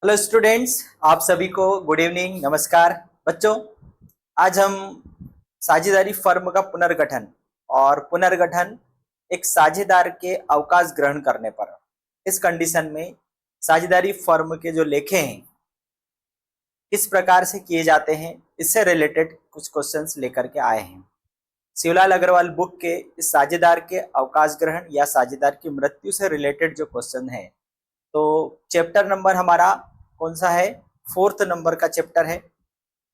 Hello students, आप सभी को गुड इवनिंग, नमस्कार। बच्चों, आज हम साझेदारी फर्म का पुनर्गठन और पुनर्गठन एक साझेदार के अवकाश ग्रहण करने पर, इस कंडीशन में साझेदारी फर्म के जो लेखे हैं किस प्रकार से किए जाते हैं, इससे रिलेटेड कुछ क्वेश्चंस लेकर के आए हैं। शिवलाल अग्रवाल बुक के इस साझेदार के अवकाश ग्रहण या साझेदार की मृत्यु से रिलेटेड जो क्वेश्चन है, तो चैप्टर नंबर हमारा कौन सा है? 4th नंबर का चैप्टर है।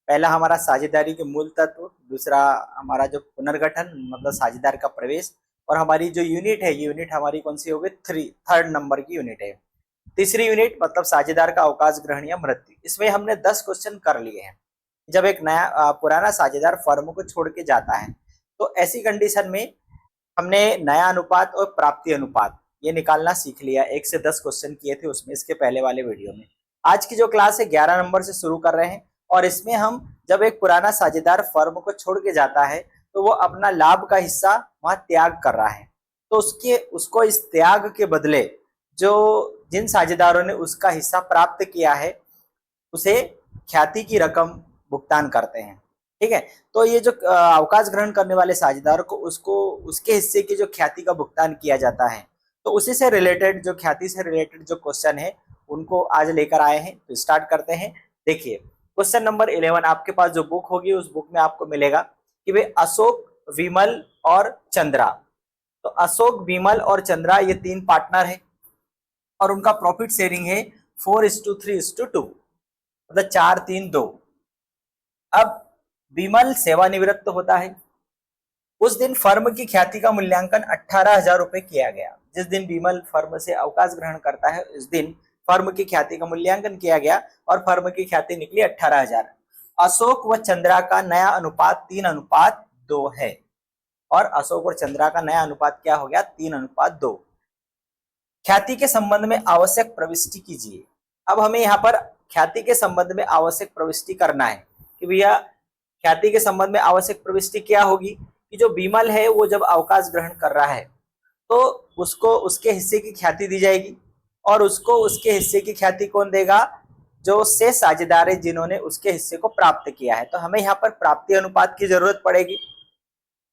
पहला हमारा साझेदारी के मूल तत्व, दूसरा हमारा जो पुनर्गठन मतलब साझेदार का प्रवेश, और हमारी जो यूनिट है, ये यूनिट हमारी कौन सी होगी? 3rd नंबर की यूनिट है। तीसरी यूनिट मतलब साझेदार का अवकाश ग्रहण या मृत्यु। इसमें हमने 10 क्वेश्चन कर लिए हैं। जब एक नया पुराना साझेदार फर्म को छोड़ के जाता है, तो ऐसी कंडीशन में हमने नया अनुपात और प्राप्ति अनुपात ये निकालना सीख लिया। 1 से 10 क्वेश्चन किए थे उसमें, इसके पहले वाले वीडियो में। आज की जो क्लास है 11 नंबर से शुरू कर रहे हैं, और इसमें हम जब एक पुराना साझेदार फर्म को छोड़ के जाता है तो वो अपना लाभ का हिस्सा वहां त्याग कर रहा है, तो उसको इस त्याग के बदले जो जिन साझेदारों ने उसका हिस्सा प्राप्त किया है उसे ख्याति की रकम भुगतान करते हैं। ठीक है, तो ये जो अवकाश ग्रहण करने वाले साझेदार को उसको उसके हिस्से की जो ख्याति का भुगतान किया जाता है, तो उसी से रिलेटेड जो ख्याति से रिलेटेड जो क्वेश्चन है उनको आज लेकर आए हैं। तो स्टार्ट करते हैं। देखिए, क्वेश्चन नंबर 11 आपके पास जो बुक होगी उस बुक में आपको मिलेगा कि वे अशोक, विमल और चंद्रा। तो अशोक, विमल और चंद्रा ये 3 पार्टनर है और उनका प्रॉफिट शेयरिंग है 4:3:2, मतलब 4-3-2। अब विमल सेवानिवृत्त होता है। उस दिन फर्म की ख्याति का मूल्यांकन 18,000 रुपए किया गया। जिस दिन विमल फर्म से अवकाश ग्रहण करता है उस दिन फर्म की ख्याति का मूल्यांकन किया गया और फर्म की ख्याति निकली 18,000। अशोक व चंद्रा का नया अनुपात 3:2 है, और अशोक और चंद्रा का नया अनुपात क्या हो गया? 3:2। ख्याति के संबंध में आवश्यक प्रविष्टि कीजिए। अब हमें यहाँ पर ख्याति के संबंध में आवश्यक प्रविष्टि करना है कि भैया ख्याति के संबंध में आवश्यक प्रविष्टि क्या होगी कि जो विमल है वो जब अवकाश ग्रहण कर रहा है तो उसको उसके हिस्से की ख्याति दी जाएगी, और उसको उसके हिस्से की ख्याति कौन देगा? जो शेष साझेदार है जिन्होंने उसके हिस्से को प्राप्त किया है। तो हमें यहाँ पर प्राप्ति अनुपात की जरूरत पड़ेगी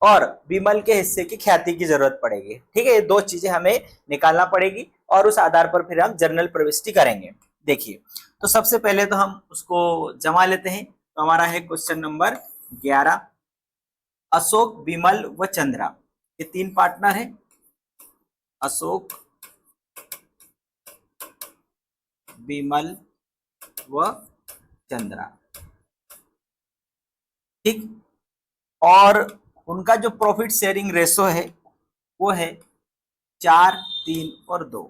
और विमल के हिस्से की ख्याति की जरूरत पड़ेगी। ठीक है, ये 2 चीजें हमें निकालना पड़ेगी और उस आधार पर फिर हम जनरल प्रविष्टि करेंगे। देखिए, तो सबसे पहले तो हम उसको जमा लेते हैं। तो हमारा है क्वेश्चन नंबर 11, अशोक, विमल व चंद्रा ये 3 पार्टनर हैं। अशोक, विमल व चंद्रा, ठीक। और उनका जो प्रॉफिट शेयरिंग रेशो है वो है 4-3-2,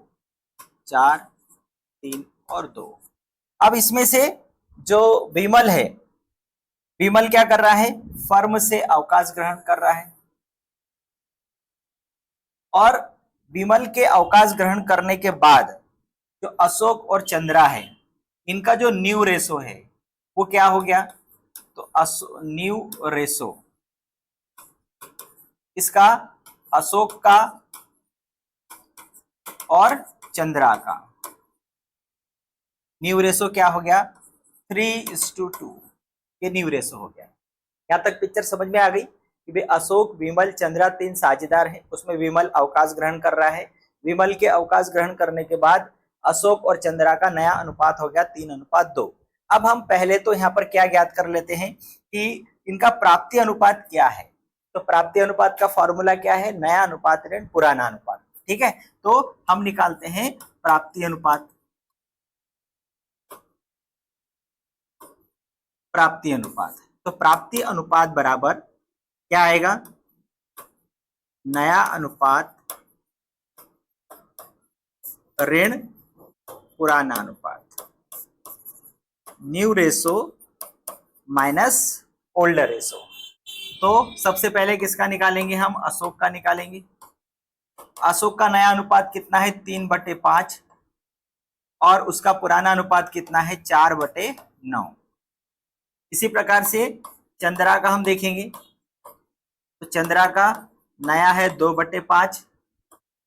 4-3-2। अब इसमें से जो विमल है, विमल क्या कर रहा है? फर्म से अवकाश ग्रहण कर रहा है, और विमल के अवकाश ग्रहण करने के बाद जो अशोक और चंद्रा है इनका जो न्यू रेशो है वो क्या हो गया? तो न्यू रेशो इसका अशोक का और चंद्रा का न्यू रेशो क्या हो गया? 3:2। ये न्यू रेशो हो गया। यहां तक पिक्चर समझ में आ गई कि भाई अशोक, विमल, चंद्रा 3 साझेदार हैं। उसमें विमल अवकाश ग्रहण कर रहा है। विमल के अवकाश ग्रहण करने के बाद अशोक और चंद्रा का नया अनुपात हो गया 3:2। अब हम पहले तो यहाँ पर क्या ज्ञात कर लेते हैं कि इनका प्राप्ति अनुपात क्या है। तो प्राप्ति अनुपात का फॉर्मूला क्या है? नया अनुपात ऋण पुराना अनुपात। ठीक है, तो हम निकालते हैं प्राप्ति अनुपात। प्राप्ति अनुपात, तो प्राप्ति अनुपात बराबर क्या आएगा? नया अनुपात ऋण पुराना अनुपात, new ratio minus older ratio. तो सबसे पहले किसका निकालेंगे हम? अशोक का निकालेंगे। अशोक का नया अनुपात कितना है? 3/5, और उसका पुराना अनुपात कितना है? 4/9। इसी प्रकार से चंद्रा का हम देखेंगे, तो चंद्रा का नया है 2/5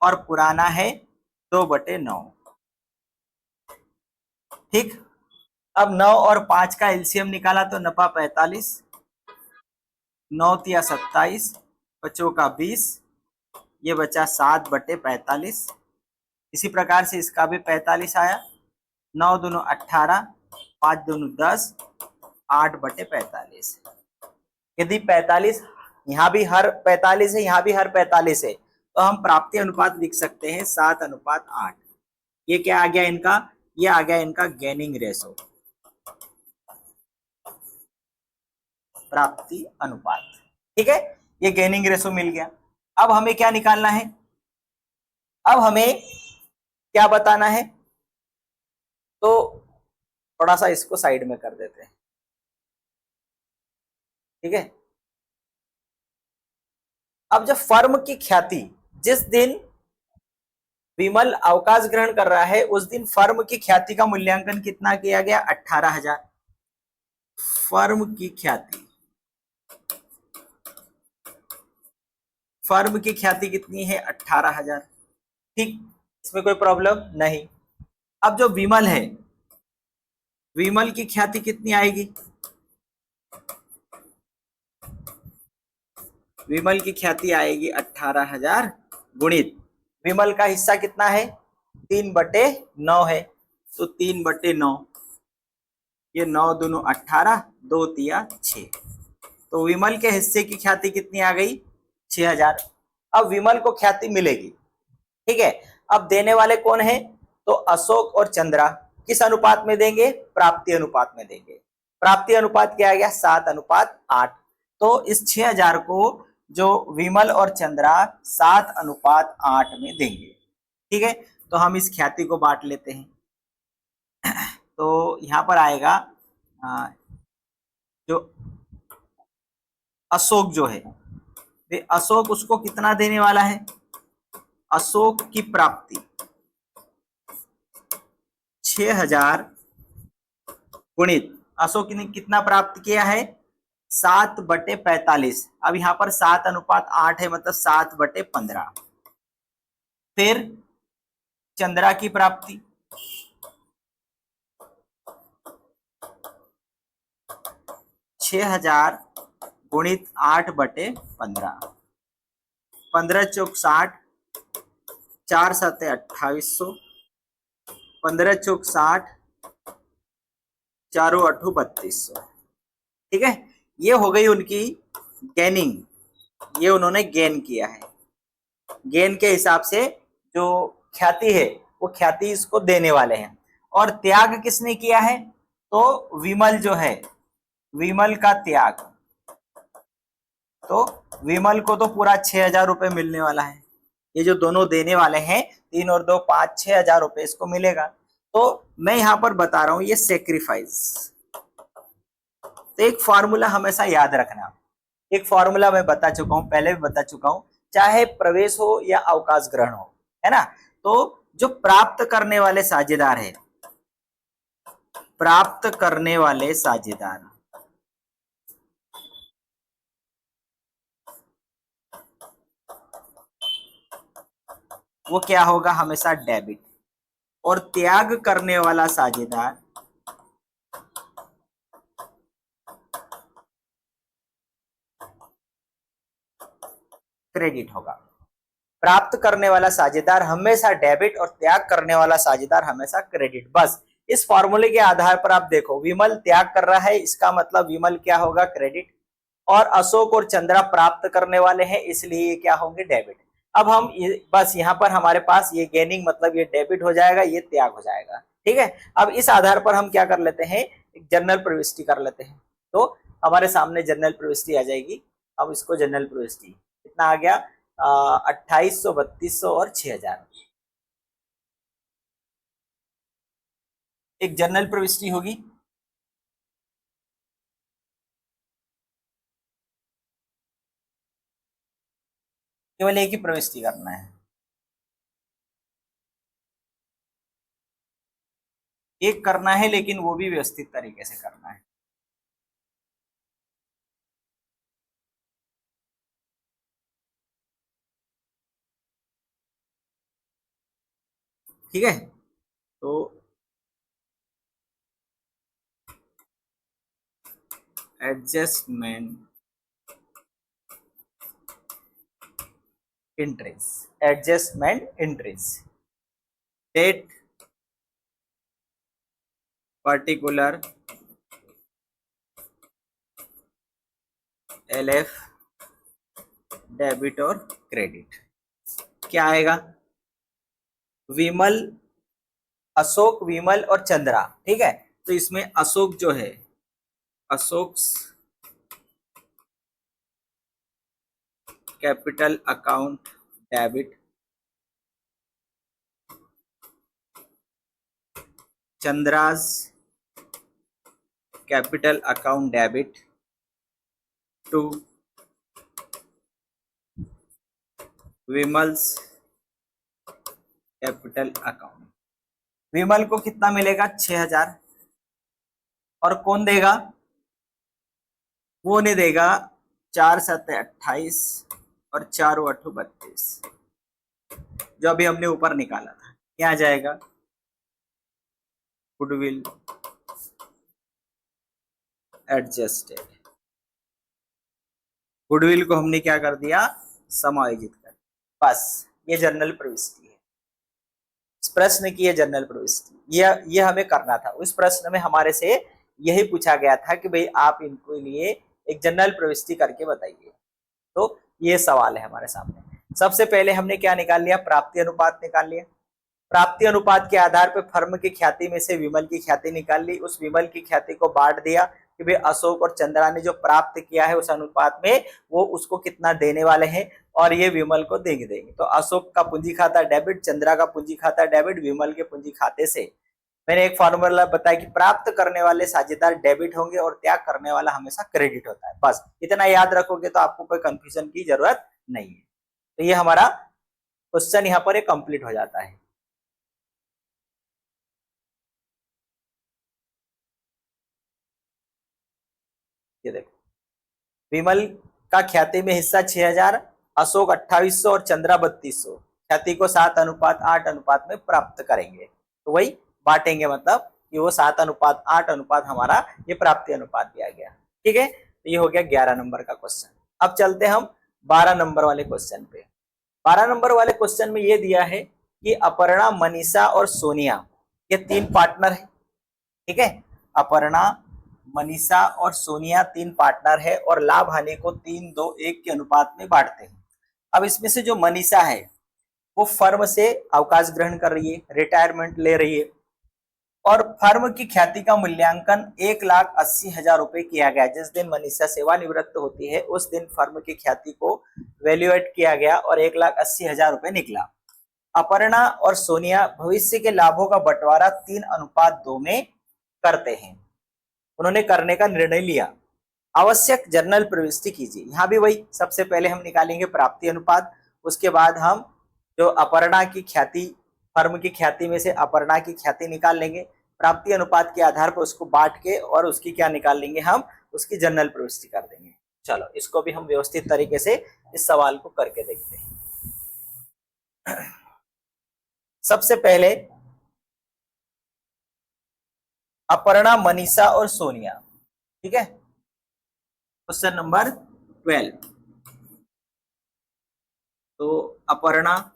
और पुराना है 2/9। ठीक, अब 9 और 5 का एलसीएम निकाला तो नफा 45, 9 तिया 27, बच्चों का 20, ये बचा 7/45। इसी प्रकार से इसका भी 45 आया, 9 दूनो 18, 5 दूनो 10, 8/45। यदि 45 यहाँ भी हर 45 है, यहाँ भी हर 45 है, तो हम प्राप्ति अनुपात लिख सकते हैं 7:8। ये क्या आ गया इनका, ये आ गया इनका गेनिंग रेशो, प्राप्ति अनुपात। ठीक है, ये गेनिंग रेशो मिल गया। अब हमें क्या निकालना है, अब हमें क्या बताना है, तो थोड़ा सा इसको साइड में कर देते हैं। ठीक है, अब जब फर्म की ख्याति, जिस दिन विमल अवकाश ग्रहण कर रहा है उस दिन फर्म की ख्याति का मूल्यांकन कितना किया गया, 18,000। फर्म की ख्याति, फर्म की ख्याति कितनी है, 18,000। ठीक, इसमें कोई प्रॉब्लम नहीं। अब जो विमल है, विमल की ख्याति कितनी आएगी, विमल की ख्याति आएगी 18,000 गुणित विमल का हिस्सा कितना है, 3/9 है, तो 3/9, ये 9 दूनो 18, 2 तिया 6, तो विमल के हिस्से की ख्याति कितनी आ गई, 6,000। अब विमल को ख्याति मिलेगी। ठीक है, अब देने वाले कौन है, तो अशोक और चंद्रा। किस अनुपात में देंगे, प्राप्ति अनुपात में देंगे। प्राप्ति अनुपात क्या आ गया, 7:8। तो इस 6,000 को जो विमल और चंद्रा 7:8 में देंगे। ठीक है, तो हम इस ख्याति को बांट लेते हैं। तो यहां पर आएगा जो अशोक जो है, अशोक उसको कितना देने वाला है, अशोक की प्राप्ति 6,000 गुणित अशोक ने कितना प्राप्त किया है, 7/45। अब यहाँ पर 7:8 है, मतलब 7/15। फिर चंद्रा की प्राप्ति 6,000 गुणित 8/15, 15 चौक 60, 4 7 2800, 15 चौक 60, 4 8 3200। ठीक है, ये हो गई उनकी गेनिंग, ये उन्होंने गेन किया है। गेन के हिसाब से जो ख्याति है वो ख्याति इसको देने वाले हैं। और त्याग किसने किया है, तो विमल जो है, विमल का त्याग, तो विमल को तो पूरा 6,000 रुपए मिलने वाला है। ये जो दोनों देने वाले हैं, 3 और 2 5, 6,000 रुपए इसको मिलेगा। तो मैं यहां पर बता रहा हूं ये सेक्रीफाइस। तो एक फॉर्मूला हमेशा याद रखना, एक फॉर्मूला मैं बता चुका हूं, पहले भी बता चुका हूं, चाहे प्रवेश हो या अवकाश ग्रहण हो, है ना। तो जो प्राप्त करने वाले साझेदार है, प्राप्त करने वाले साझेदार, वो क्या होगा, हमेशा डेबिट। और त्याग करने वाला साझेदार क्रेडिट होगा। प्राप्त करने वाला साझेदार हमेशा डेबिट और त्याग करने वाला साझेदार हमेशा क्रेडिट। बस इस फॉर्मूले के आधार पर आप देखो, विमल त्याग कर रहा है, इसका मतलब विमल क्या होगा, क्रेडिट। और अशोक और चंद्रा प्राप्त करने वाले हैं, इसलिए ये क्या होंगे, डेबिट। अब हम बस यहाँ पर हमारे पास ये गेनिंग मतलब ये डेबिट हो जाएगा, ये त्याग हो जाएगा। ठीक है, अब इस आधार पर हम क्या कर लेते हैं, एक जनरल प्रविष्टि कर लेते हैं। तो हमारे सामने जनरल प्रविष्टि आ जाएगी। अब इसको जनरल प्रविष्टि कितना आ गया, 2800, 3200 और 6,000। एक जनरल प्रविष्टि होगी, केवल एक ही प्रविष्टि करना है, एक करना है, लेकिन वो भी व्यवस्थित तरीके से करना है। ठीक है, तो adjustment entries date particular LF debit और क्रेडिट। क्या आएगा? विमल, अशोक, विमल और चंद्रा, ठीक है। तो इसमें अशोक जो है, Ashok capital account debit, Chandra's capital account debit to Vimal's capital account. Vimal को कितना मिलेगा? 6000। और कौन देगा? वो नहीं देगा। 4 7 28 और 4 8 32, जो अभी हमने ऊपर निकाला था। क्या आ जाएगा? Goodwill adjusted. गुडविल को हमने क्या कर दिया? समायोजित कर। बस ये जनरल प्रविष्टि है। इस प्रश्न की ये जनरल प्रविष्टि, ये हमें करना था। उस प्रश्न में हमारे से यही पूछा गया था कि भाई आप इनको लिए एक जनरल प्रविष्टि करके बताइए। तो ये सवाल है हमारे सामने। सबसे पहले हमने क्या निकाल लिया? प्राप्ति अनुपात निकाल लिया। प्राप्ति अनुपात के आधार पर फर्म की ख्याति में से विमल की ख्याति निकाल ली। उस विमल की ख्याति को बांट दिया कि भाई अशोक और चंद्रा ने जो प्राप्त किया है उस अनुपात में वो उसको कितना देने वाले हैं, और ये विमल को देंगे। तो अशोक का पूंजी खाता डेबिट, चंद्रा का पूंजी खाता डेबिट, विमल के पूंजी खाते से मैंने एक फॉर्मूला बताया कि प्राप्त करने वाले साझेदार डेबिट होंगे और त्याग करने वाला हमेशा क्रेडिट होता है। बस इतना याद रखोगे तो आपको कोई कंफ्यूजन की जरूरत नहीं है। तो ये हमारा क्वेश्चन यहाँ पर कंप्लीट हो जाता है। ये देखो, विमल का ख्याति में हिस्सा 6000, अशोक 2800 और चंद्रा 3200। ख्याति को 7:8 में प्राप्त करेंगे। तो वही बांटेंगे, मतलब कि वो 7:8 हमारा ये प्राप्ति अनुपात दिया गया। ठीक है, तो ये हो गया 11 नंबर का क्वेश्चन। अब चलते हम 12 नंबर वाले क्वेश्चन पे। 12 नंबर वाले क्वेश्चन में ये दिया है कि अपर्णा, मनीषा और सोनिया ये 3 पार्टनर है। ठीक है, अपर्णा, मनीषा और सोनिया 3 पार्टनर है और लाभ हानि को 3-2-1 के अनुपात में बांटते हैं। अब इसमें से जो मनीषा है वो फर्म से अवकाश ग्रहण कर रही है, रिटायरमेंट ले रही है, और फर्म की ख्याति का मूल्यांकन 1,80,000 रुपए किया गया। जिस दिन मनीषा सेवानिवृत्त होती है उस दिन फर्म की ख्याति को वैल्यूएट किया गया और 1,80,000 रुपए निकला। अपर्णा और सोनिया भविष्य के लाभों का बंटवारा 3:2 में करते हैं। उन्होंने करने का निर्णय लिया। आवश्यक जर्नल प्रविष्टि कीजिए। यहाँ भी वही, सबसे पहले हम निकालेंगे प्राप्ति अनुपात, उसके बाद हम जो अपर्णा की ख्याति, फर्म की ख्याति में से अपर्णा की ख्याति निकाल लेंगे। प्राप्ति अनुपात के आधार पर उसको बांट के और उसकी क्या निकाल लेंगे, हम उसकी जर्नल प्रविष्टि कर देंगे। चलो इसको भी हम व्यवस्थित तरीके से इस सवाल को करके देखते हैं। सबसे पहले अपर्णा, मनीषा और सोनिया। ठीक है, क्वेश्चन नंबर 12। तो अपर्णा,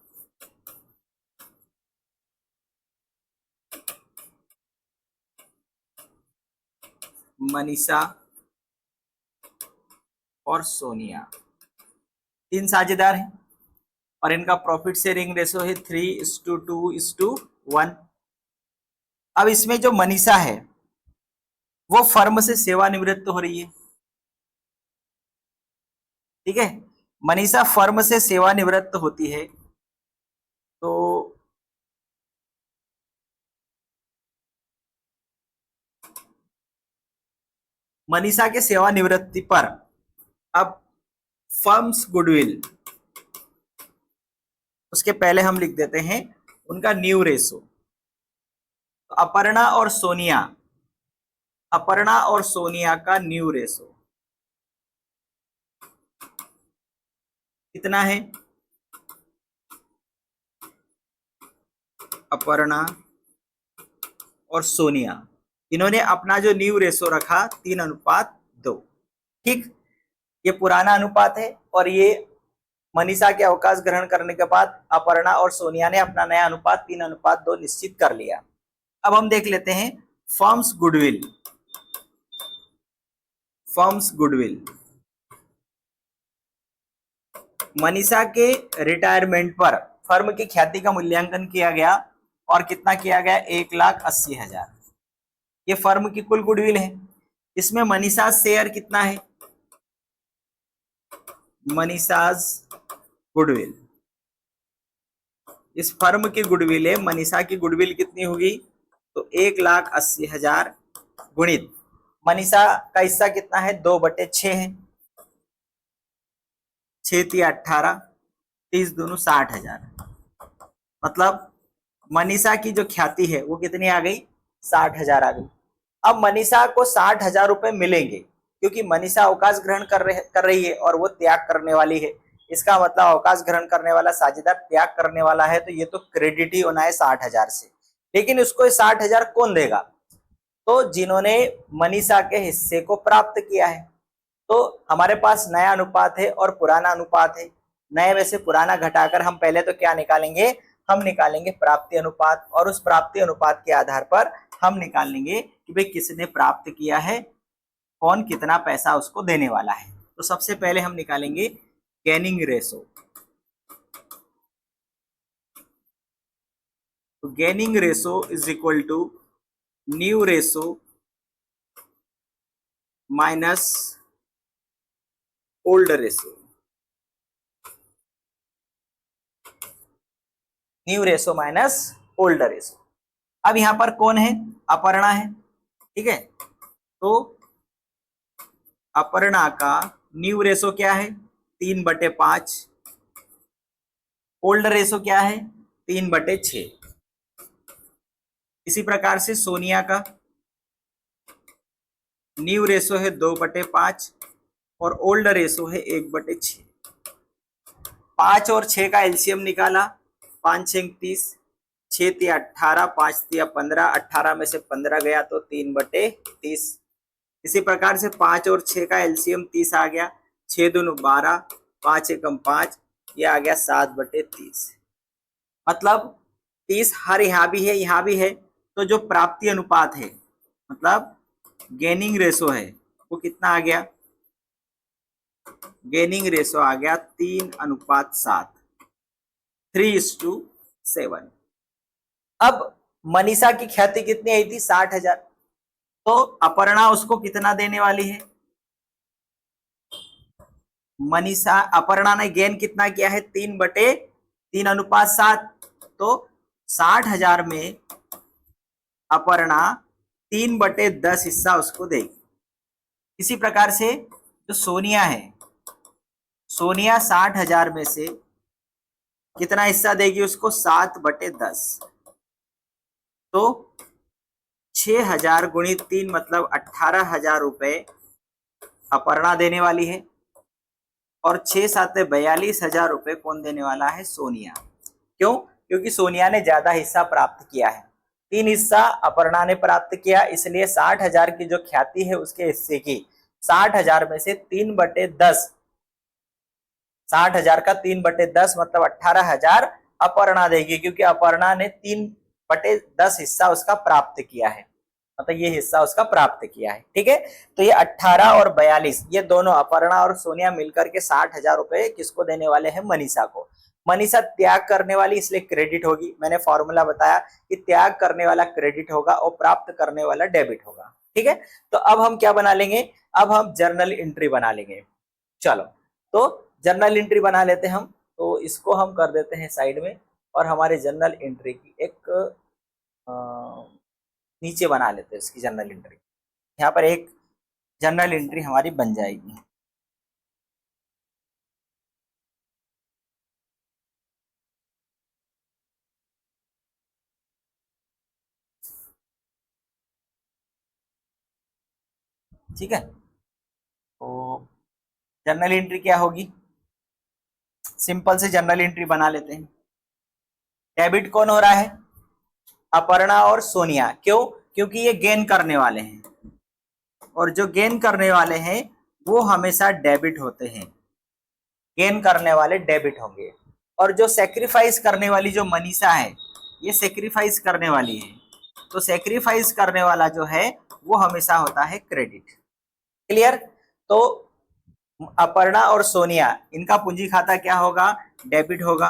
मनीषा और सोनिया 3 साझेदार हैं और इनका प्रॉफिट शेयरिंग रेशो है 3:2:1। अब इसमें जो मनीषा है वो फर्म से सेवानिवृत्त हो रही है। ठीक है, मनीषा फर्म से सेवानिवृत्त होती है तो मनीषा के सेवानिवृत्ति पर अब फर्म्स गुडविल, उसके पहले हम लिख देते हैं उनका न्यू रेशो। अपर्णा और सोनिया, अपर्णा और सोनिया का न्यू रेशो कितना है? अपर्णा और सोनिया, इन्होंने अपना जो न्यू रेशो रखा 3:2। ठीक, ये पुराना अनुपात है और ये मनीषा के अवकाश ग्रहण करने के बाद अपर्णा और सोनिया ने अपना नया अनुपात 3:2 निश्चित कर लिया। अब हम देख लेते हैं firms goodwill. Firms goodwill, Manisha के रिटायरमेंट पर फर्म की ख्याति का मूल्यांकन किया गया और कितना किया गया, 1,80,000। ये फर्म की कुल गुडविल है। इसमें मनीषा शेयर कितना है, मनीषाज गुडविल, इस फर्म की गुडविल है, मनीषा की गुडविल कितनी होगी, तो 1,80,000 गुणित मनीषा का हिस्सा कितना है, 2/6 है, 6×3 = 18, 30 दूनी 60,000। मतलब मनीषा की जो ख्याति है वो कितनी आ गई, 60,000 आ गई। अब मनीषा को 60,000 रुपए मिलेंगे क्योंकि मनीषा अवकाश ग्रहण कर रही है और वो त्याग करने वाली है। इसका मतलब अवकाश ग्रहण करने वाला साझेदार त्याग करने वाला है, तो ये तो क्रेडिट ही होना है 60,000 से। लेकिन उसको 60,000 कौन देगा, तो जिन्होंने मनीषा के हिस्से को प्राप्त किया है। तो हमारे पास नया अनुपात है और पुराना अनुपात है। नए में से पुराना घटाकर हम पहले तो क्या निकालेंगे, हम निकालेंगे प्राप्ति अनुपात, और उस प्राप्ति अनुपात के आधार पर हम निकालेंगे कि भाई किसने प्राप्त किया है, कौन कितना पैसा उसको देने वाला है। तो सबसे पहले हम निकालेंगे गेनिंग रेशो। तो gaining ratio is equal to new ratio minus old ratio. New ratio minus old ratio. अब यहां पर कौन है, अपर्णा है, ठीक है। तो अपर्णा का न्यू रेशो क्या है, 3/5। ओल्ड रेशो क्या है, 3/6। इसी प्रकार से सोनिया का न्यू रेशो है 2/5 और ओल्ड रेशो है 1/6। 5 और 6 का एलसीएम निकाला, 5×6 = 30, 6×3 = 18, 5×3 = 15, 18 में से 15 गया तो 3/30। इसी प्रकार से 5 और 6 का एलसीएम 30 आ गया, 6 दूनी 12, 5 एकम 5, ये आ गया 7/30। मतलब 30 हर यहाँ भी है, यहाँ भी है, तो जो प्राप्ति अनुपात है मतलब गेनिंग रेशो है वो कितना आ गया, गेनिंग रेशो आ गया 3:7, 3:7। अब मनीषा की ख्याति कितनी आई थी, 60,000। तो अपर्णा उसको कितना देने वाली है, मनीषा अपर्णा ने गेन कितना किया है, 3/3:7। तो 60,000 में अपर्णा 3/10 हिस्सा उसको देगी। इसी प्रकार से जो सोनिया है, सोनिया 60,000 में से कितना हिस्सा देगी उसको, 7/10। तो 6,000 गुणित 3 मतलब 18,000 रुपए अपर्णा देने वाली है और 6×7 = 42,000 रुपए कौन देने वाला है, सोनिया। क्यों, क्योंकि सोनिया ने ज्यादा हिस्सा प्राप्त किया है, 3 हिस्सा अपर्णा ने प्राप्त किया, इसलिए 60,000 की जो ख्याति है उसके हिस्से की 60,000 में से 3/10, 60,000 का 3/10 मतलब 18,000 अपर्णा देगी, क्योंकि अपर्णा ने 3/10 हिस्सा उसका प्राप्त किया है, मतलब ये हिस्सा उसका प्राप्त किया है, ठीक है। तो ये 18 और 42 ये दोनों अपर्णा और सोनिया मिलकर के 60,000 रुपए किसको देने वाले हैं, मनीषा को। मनीषा त्याग करने वाली इसलिए क्रेडिट होगी, मैंने फॉर्मूला बताया कि त्याग करने वाला क्रेडिट होगा और प्राप्त करने वाला डेबिट होगा, ठीक है। तो अब हम क्या बना लेंगे, अब हम जर्नल एंट्री बना लेंगे। चलो तो जर्नल एंट्री बना लेते हैं हम, तो इसको हम कर देते हैं साइड में और हमारे जर्नल एंट्री की एक नीचे बना लेते हैं इसकी जर्नल एंट्री। यहाँ पर एक जर्नल एंट्री हमारी बन जाएगी। ठीक है, तो जर्नल एंट्री क्या होगी, सिंपल से जर्नल एंट्री बना लेते हैं। डेबिट कौन हो रहा है, अपर्णा और सोनिया। क्यों, क्योंकि ये गेन करने वाले हैं और जो गेन करने वाले हैं वो हमेशा डेबिट होते हैं, गेन करने वाले डेबिट होंगे। और जो सेक्रीफाइस करने वाली जो मनीषा है, ये सेक्रीफाइस करने वाली है, तो सेक्रीफाइस करने वाला जो है वो हमेशा होता है क्रेडिट। क्लियर? तो अपर्णा और सोनिया, इनका पूंजी खाता क्या होगा? डेबिट होगा।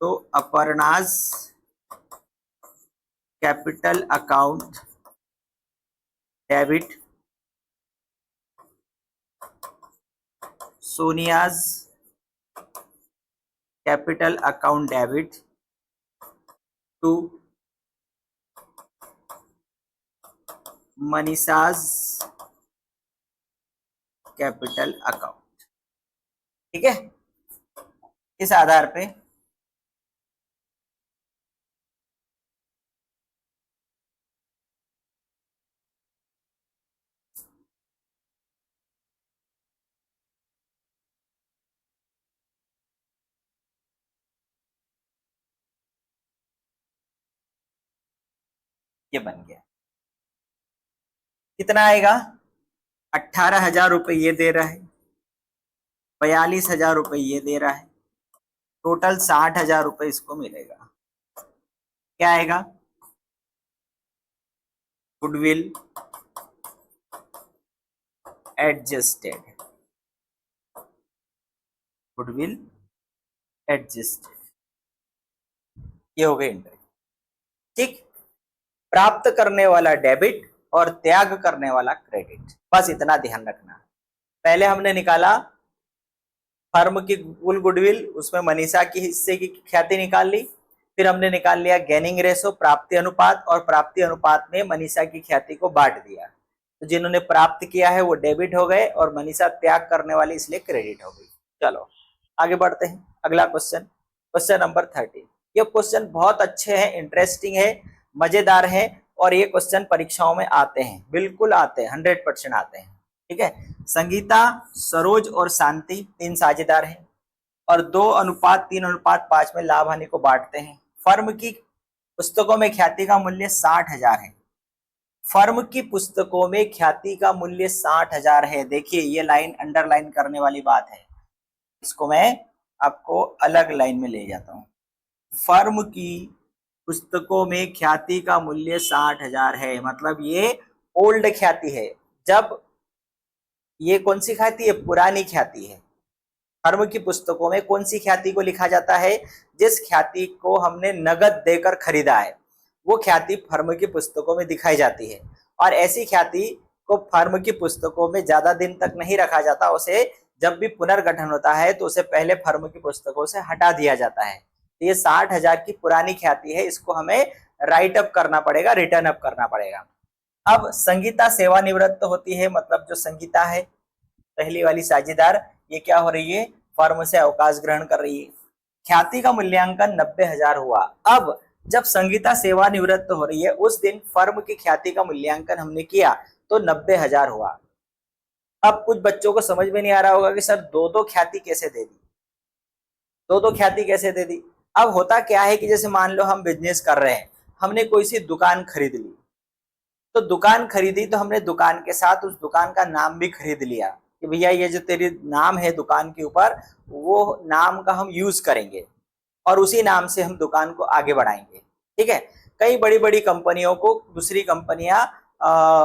तो Aparna's capital account debit, Sonia's capital account debit to Manisha's capital account. ठीक है, इस आधार पे ये बन गया। कितना आएगा? 18,000 रुपये ये दे रहा है, 42,000 रुपये ये दे रहा है, टोटल 60,000 रुपये इसको मिलेगा। क्या आएगा? गुडविल एडजस्टेड, गुडविल एडजस्टेड, ये हो गई एंट्री। ठीक, प्राप्त करने वाला डेबिट और त्याग करने वाला क्रेडिट, बस इतना ध्यान रखना। पहले हमने निकाला फर्म की कुल गुडविल, उसमें मनीषा की हिस्से की ख्याति निकाल ली। फिर हमने निकाल लिया गेनिंग रेशो, प्राप्ति अनुपात, और प्राप्ति अनुपात में मनीषा की ख्याति को बांट दिया। तो जिन्होंने प्राप्त किया है वो डेबिट हो गए और मनीषा त्याग करने वाली इसलिए क्रेडिट हो गई। चलो आगे बढ़ते हैं। अगला क्वेश्चन, क्वेश्चन नंबर 30। ये क्वेश्चन बहुत अच्छे हैं, इंटरेस्टिंग है, मजेदार है, और ये क्वेश्चन परीक्षाओं में आते हैं, बिल्कुल आते हैं, 100% आते हैं। ठीक है, संगीता, सरोज और शांति 3 साझेदार हैं और 2:3:5 में लाभ हानि को बांटते हैं। फर्म की पुस्तकों में ख्याति का मूल्य 60,000 है। फर्म की पुस्तकों में ख्याति का मूल्य 60,000 है। देखिए ये लाइन अंडरलाइन करने वाली बात है, इसको मैं आपको अलग लाइन में ले जाता हूं। फर्म की पुस्तकों में ख्याति का मूल्य 60,000 है, मतलब ये ओल्ड ख्याति है। जब ये कौन सी ख्याति है? पुरानी ख्याति है। फर्म की पुस्तकों में कौन सी ख्याति को लिखा जाता है? जिस ख्याति को हमने नगद देकर खरीदा है, वो ख्याति फर्म की पुस्तकों में दिखाई जाती है। और ऐसी ख्याति को फर्म की पुस्तकों में ज्यादा दिन तक नहीं रखा जाता, उसे जब भी पुनर्गठन होता है तो उसे पहले फर्म की पुस्तकों से हटा दिया जाता है। तो ये 60,000 की पुरानी ख्याति है, इसको हमें राइट अप करना पड़ेगा, रिटर्न अप करना पड़ेगा। अब संगीता सेवानिवृत्त होती है, मतलब जो संगीता है पहली वाली साझेदार, ये क्या हो रही है? फर्म से अवकाश ग्रहण कर रही है। ख्याति का मूल्यांकन 90,000 हुआ। अब जब संगीता सेवानिवृत्त हो रही है उस दिन फर्म की ख्याति का मूल्यांकन हमने किया तो 90,000 हुआ। अब कुछ बच्चों को समझ में नहीं आ रहा होगा कि सर दो ख्याति कैसे दे दी, दो ख्याति कैसे दे दी। अब होता क्या है कि जैसे मान लो हम बिजनेस कर रहे हैं, हमने कोई सी दुकान खरीद ली, तो दुकान खरीदी तो हमने दुकान के साथ उस दुकान का नाम भी खरीद लिया कि भैया ये जो तेरी नाम है दुकान के ऊपर, वो नाम का हम यूज करेंगे और उसी नाम से हम दुकान को आगे बढ़ाएंगे। ठीक है, कई बड़ी बड़ी कंपनियों को दूसरी कंपनियां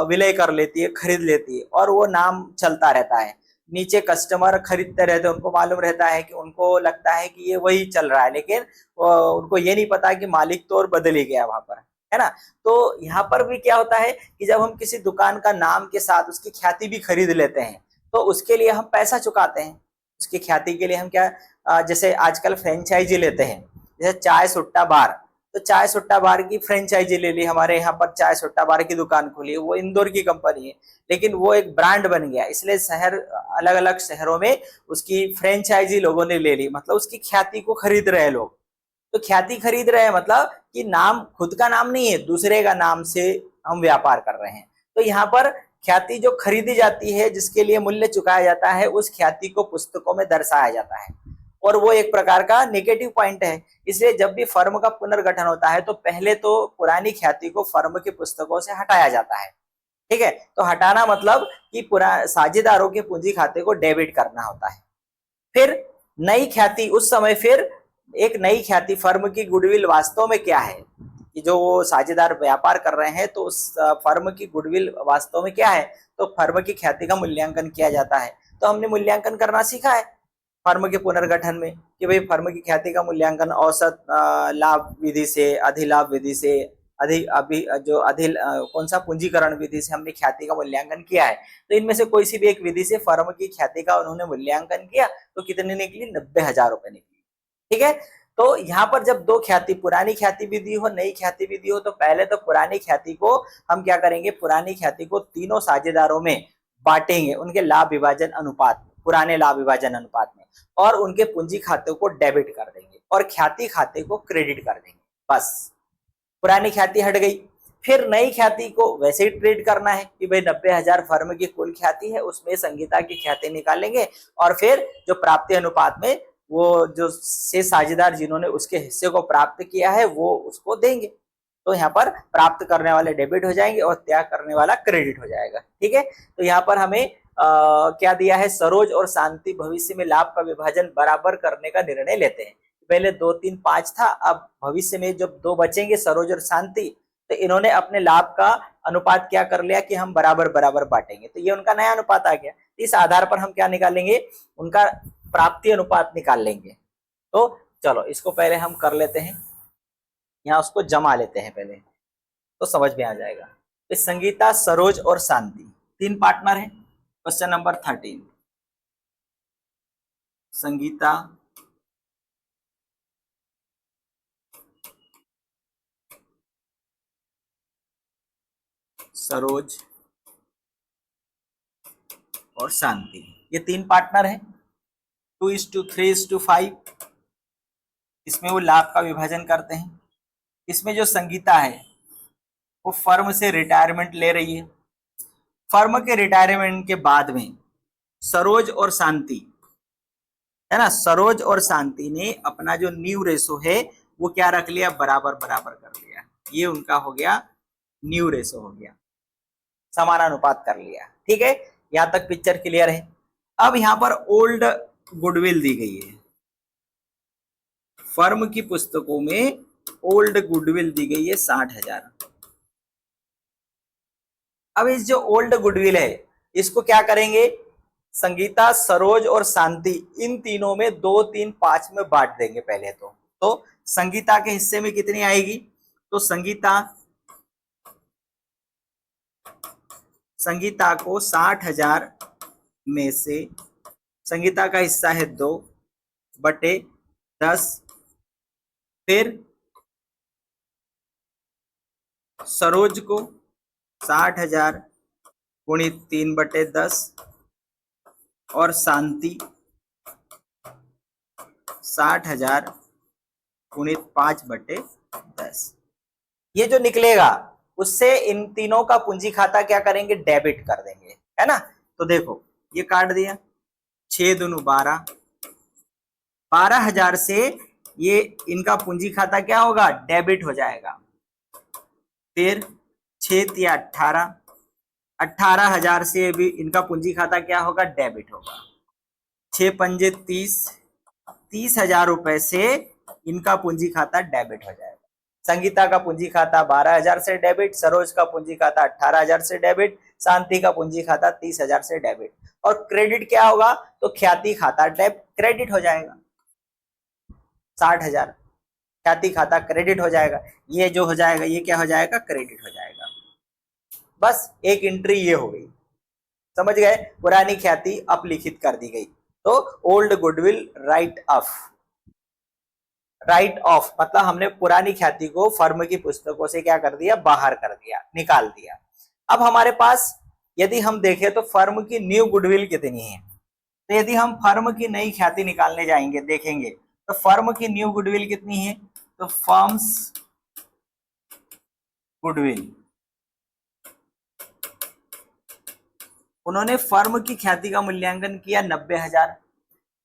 विलय कर लेती है, खरीद लेती है, और वो नाम चलता रहता है। नीचे कस्टमर खरीदते रहते हैं, उनको मालूम रहता है कि उनको लगता है कि ये वही चल रहा है, लेकिन उनको ये नहीं पता कि मालिक तो और बदल ही गया वहां पर, है ना। तो यहाँ पर भी क्या होता है कि जब हम किसी दुकान का नाम के साथ उसकी ख्याति भी खरीद लेते हैं तो उसके लिए हम पैसा चुकाते हैं। उसकी ख्याति के लिए हम क्या, जैसे आजकल फ्रेंचाइजी लेते हैं, जैसे चाय सुट्टा बार, तो चाय सुट्टा बार की फ्रेंचाइजी ले ली, हमारे यहाँ पर चाय सुट्टा बार की दुकान खुली, वो इंदौर की कंपनी है, लेकिन वो एक ब्रांड बन गया, इसलिए शहर अलग अलग शहरों में उसकी फ्रेंचाइजी लोगों ने ले ली, मतलब उसकी ख्याति को खरीद रहे हैं लोग। तो ख्याति खरीद रहे हैं मतलब कि नाम खुद का नाम नहीं है, दूसरे का नाम से हम व्यापार कर रहे हैं। तो यहाँ पर ख्याति जो खरीदी जाती है, जिसके लिए मूल्य चुकाया जाता है, उस ख्याति को पुस्तकों में दर्शाया जाता है, और वो एक प्रकार का नेगेटिव पॉइंट है। इसलिए जब भी फर्म का पुनर्गठन होता है तो पहले तो पुरानी ख्याति को फर्म की पुस्तकों से हटाया जाता है। ठीक है, तो हटाना मतलब कि पूरा साझेदारों के पूंजी खाते को डेबिट करना होता है। फिर नई ख्याति, उस समय फिर एक नई ख्याति, फर्म की गुडविल वास्तव में क्या है, कि जो साझेदार व्यापार कर रहे हैं तो उस फर्म की गुडविल वास्तव में क्या है, तो फर्म की ख्याति का मूल्यांकन किया जाता है। तो हमने मूल्यांकन करना सीखा है फर्म के पुनर्गठन में कि भाई फर्म की ख्याति का मूल्यांकन औसत लाभ विधि से, अधिलाभ विधि से, अधि अभी जो कौन सा पूंजीकरण विधि से हमने ख्याति का मूल्यांकन किया है। तो इनमें से कोई सी भी एक विधि से फर्म की ख्याति का उन्होंने मूल्यांकन किया तो कितनी निकली, 90,000 रुपए निकली। ठीक है, तो यहाँ पर जब दो ख्याति, पुरानी ख्याति विधि हो, नई ख्याति विधि हो, तो पहले तो पुरानी ख्याति को हम क्या करेंगे, पुरानी ख्याति को तीनों साझेदारों में बांटेंगे उनके लाभ विभाजन अनुपात में, पुराने लाभ विभाजन अनुपात में, और उनके पूंजी खाते को डेबिट कर देंगे और ख्याति खाते को क्रेडिट कर देंगे। बस पुरानी ख्याति हट गई। फिर नई ख्याति को वैसे ही ट्रीट करना है कि भाई 90,000 फर्म की कुल ख्याति है, उसमें संगीता की ख्याति निकालेंगे और फिर जो प्राप्ति अनुपात में वो जो से साझेदार जिन्होंने उसके हिस्से को प्राप्त किया है वो उसको देंगे। तो यहाँ पर प्राप्त करने वाले डेबिट हो जाएंगे और त्याग करने वाला क्रेडिट हो जाएगा। ठीक है, तो यहाँ पर हमें क्या दिया है, सरोज और शांति भविष्य में लाभ का विभाजन बराबर करने का निर्णय लेते हैं। पहले 2, 3, 5 था, अब भविष्य में जब दो बचेंगे सरोज और शांति, तो इन्होंने अपने लाभ का अनुपात क्या कर लिया कि हम बराबर बराबर बांटेंगे, तो ये उनका नया अनुपात आ गया। इस आधार पर हम क्या निकालेंगे, उनका प्राप्ति अनुपात निकाल लेंगे। तो चलो इसको पहले हम कर लेते हैं, यहाँ उसको जमा लेते हैं पहले, तो समझ में आ जाएगा। तो संगीता, सरोज और शांति 3 पार्टनर हैं। क्वेश्चन नंबर 13, संगीता, सरोज और शांति, ये 3 पार्टनर हैं। 2:3:5 इसमें वो लाभ का विभाजन करते हैं। इसमें जो संगीता है वो फर्म से रिटायरमेंट ले रही है। फर्म के रिटायरमेंट के बाद में सरोज और शांति है ना, सरोज और शांति ने अपना जो न्यू रेशो है वो क्या रख लिया, बराबर बराबर कर लिया। ये उनका हो गया न्यू रेशो, हो गया समानानुपात कर लिया। ठीक है, यहां तक पिक्चर क्लियर है। अब यहां पर ओल्ड गुडविल दी गई है, फर्म की पुस्तकों में ओल्ड गुडविल दी गई है 60,000। अब इस जो ओल्ड गुडविल है इसको क्या करेंगे, संगीता, सरोज और शांति इन तीनों में 2, 3, 5 में बांट देंगे पहले तो संगीता के हिस्से में कितनी आएगी, तो संगीता को 60,000 में से संगीता का हिस्सा है 2/10, फिर सरोज को 60,000 गुणित 3/10 और शांति 60,000 गुणित 5/10। ये जो निकलेगा उससे इन तीनों का पूंजी खाता क्या करेंगे, डेबिट कर देंगे, है ना। तो देखो ये काट दिया, 6 दूनी 12, 12,000 से ये इनका पूंजी खाता क्या होगा, डेबिट हो जाएगा। फिर 6 तिया 18, 18,000 से भी इनका पूंजी खाता क्या होगा, डेबिट होगा। 6 पंजे 30, 30,000 रुपए से इनका पूंजी खाता डेबिट हो जाएगा। संगीता का पूंजी खाता 12,000 से डेबिट, सरोज का पूंजी खाता 18,000 से डेबिट, शांति का पूंजी खाता 30,000 से डेबिट। और क्रेडिट क्या होगा, तो ख्याति खाता क्रेडिट हो जाएगा 60,000, ख्याति खाता क्रेडिट हो जाएगा। ये जो हो जाएगा ये क्या हो जाएगा, क्रेडिट हो जाएगा। बस एक एंट्री ये हो गई, समझ गए, पुरानी ख्याति अपलिखित कर दी गई। तो ओल्ड गुडविल राइट ऑफ मतलब हमने पुरानी ख्याति को फर्म की पुस्तकों से क्या कर दिया, बाहर कर दिया, निकाल दिया। अब हमारे पास यदि हम देखें तो फर्म की न्यू गुडविल कितनी है, तो यदि हम फर्म की नई ख्याति निकालने जाएंगे देखेंगे तो फर्म की न्यू गुडविल कितनी है, तो फर्म्स गुडविल, उन्होंने फर्म की ख्याति का मूल्यांकन किया 90,000।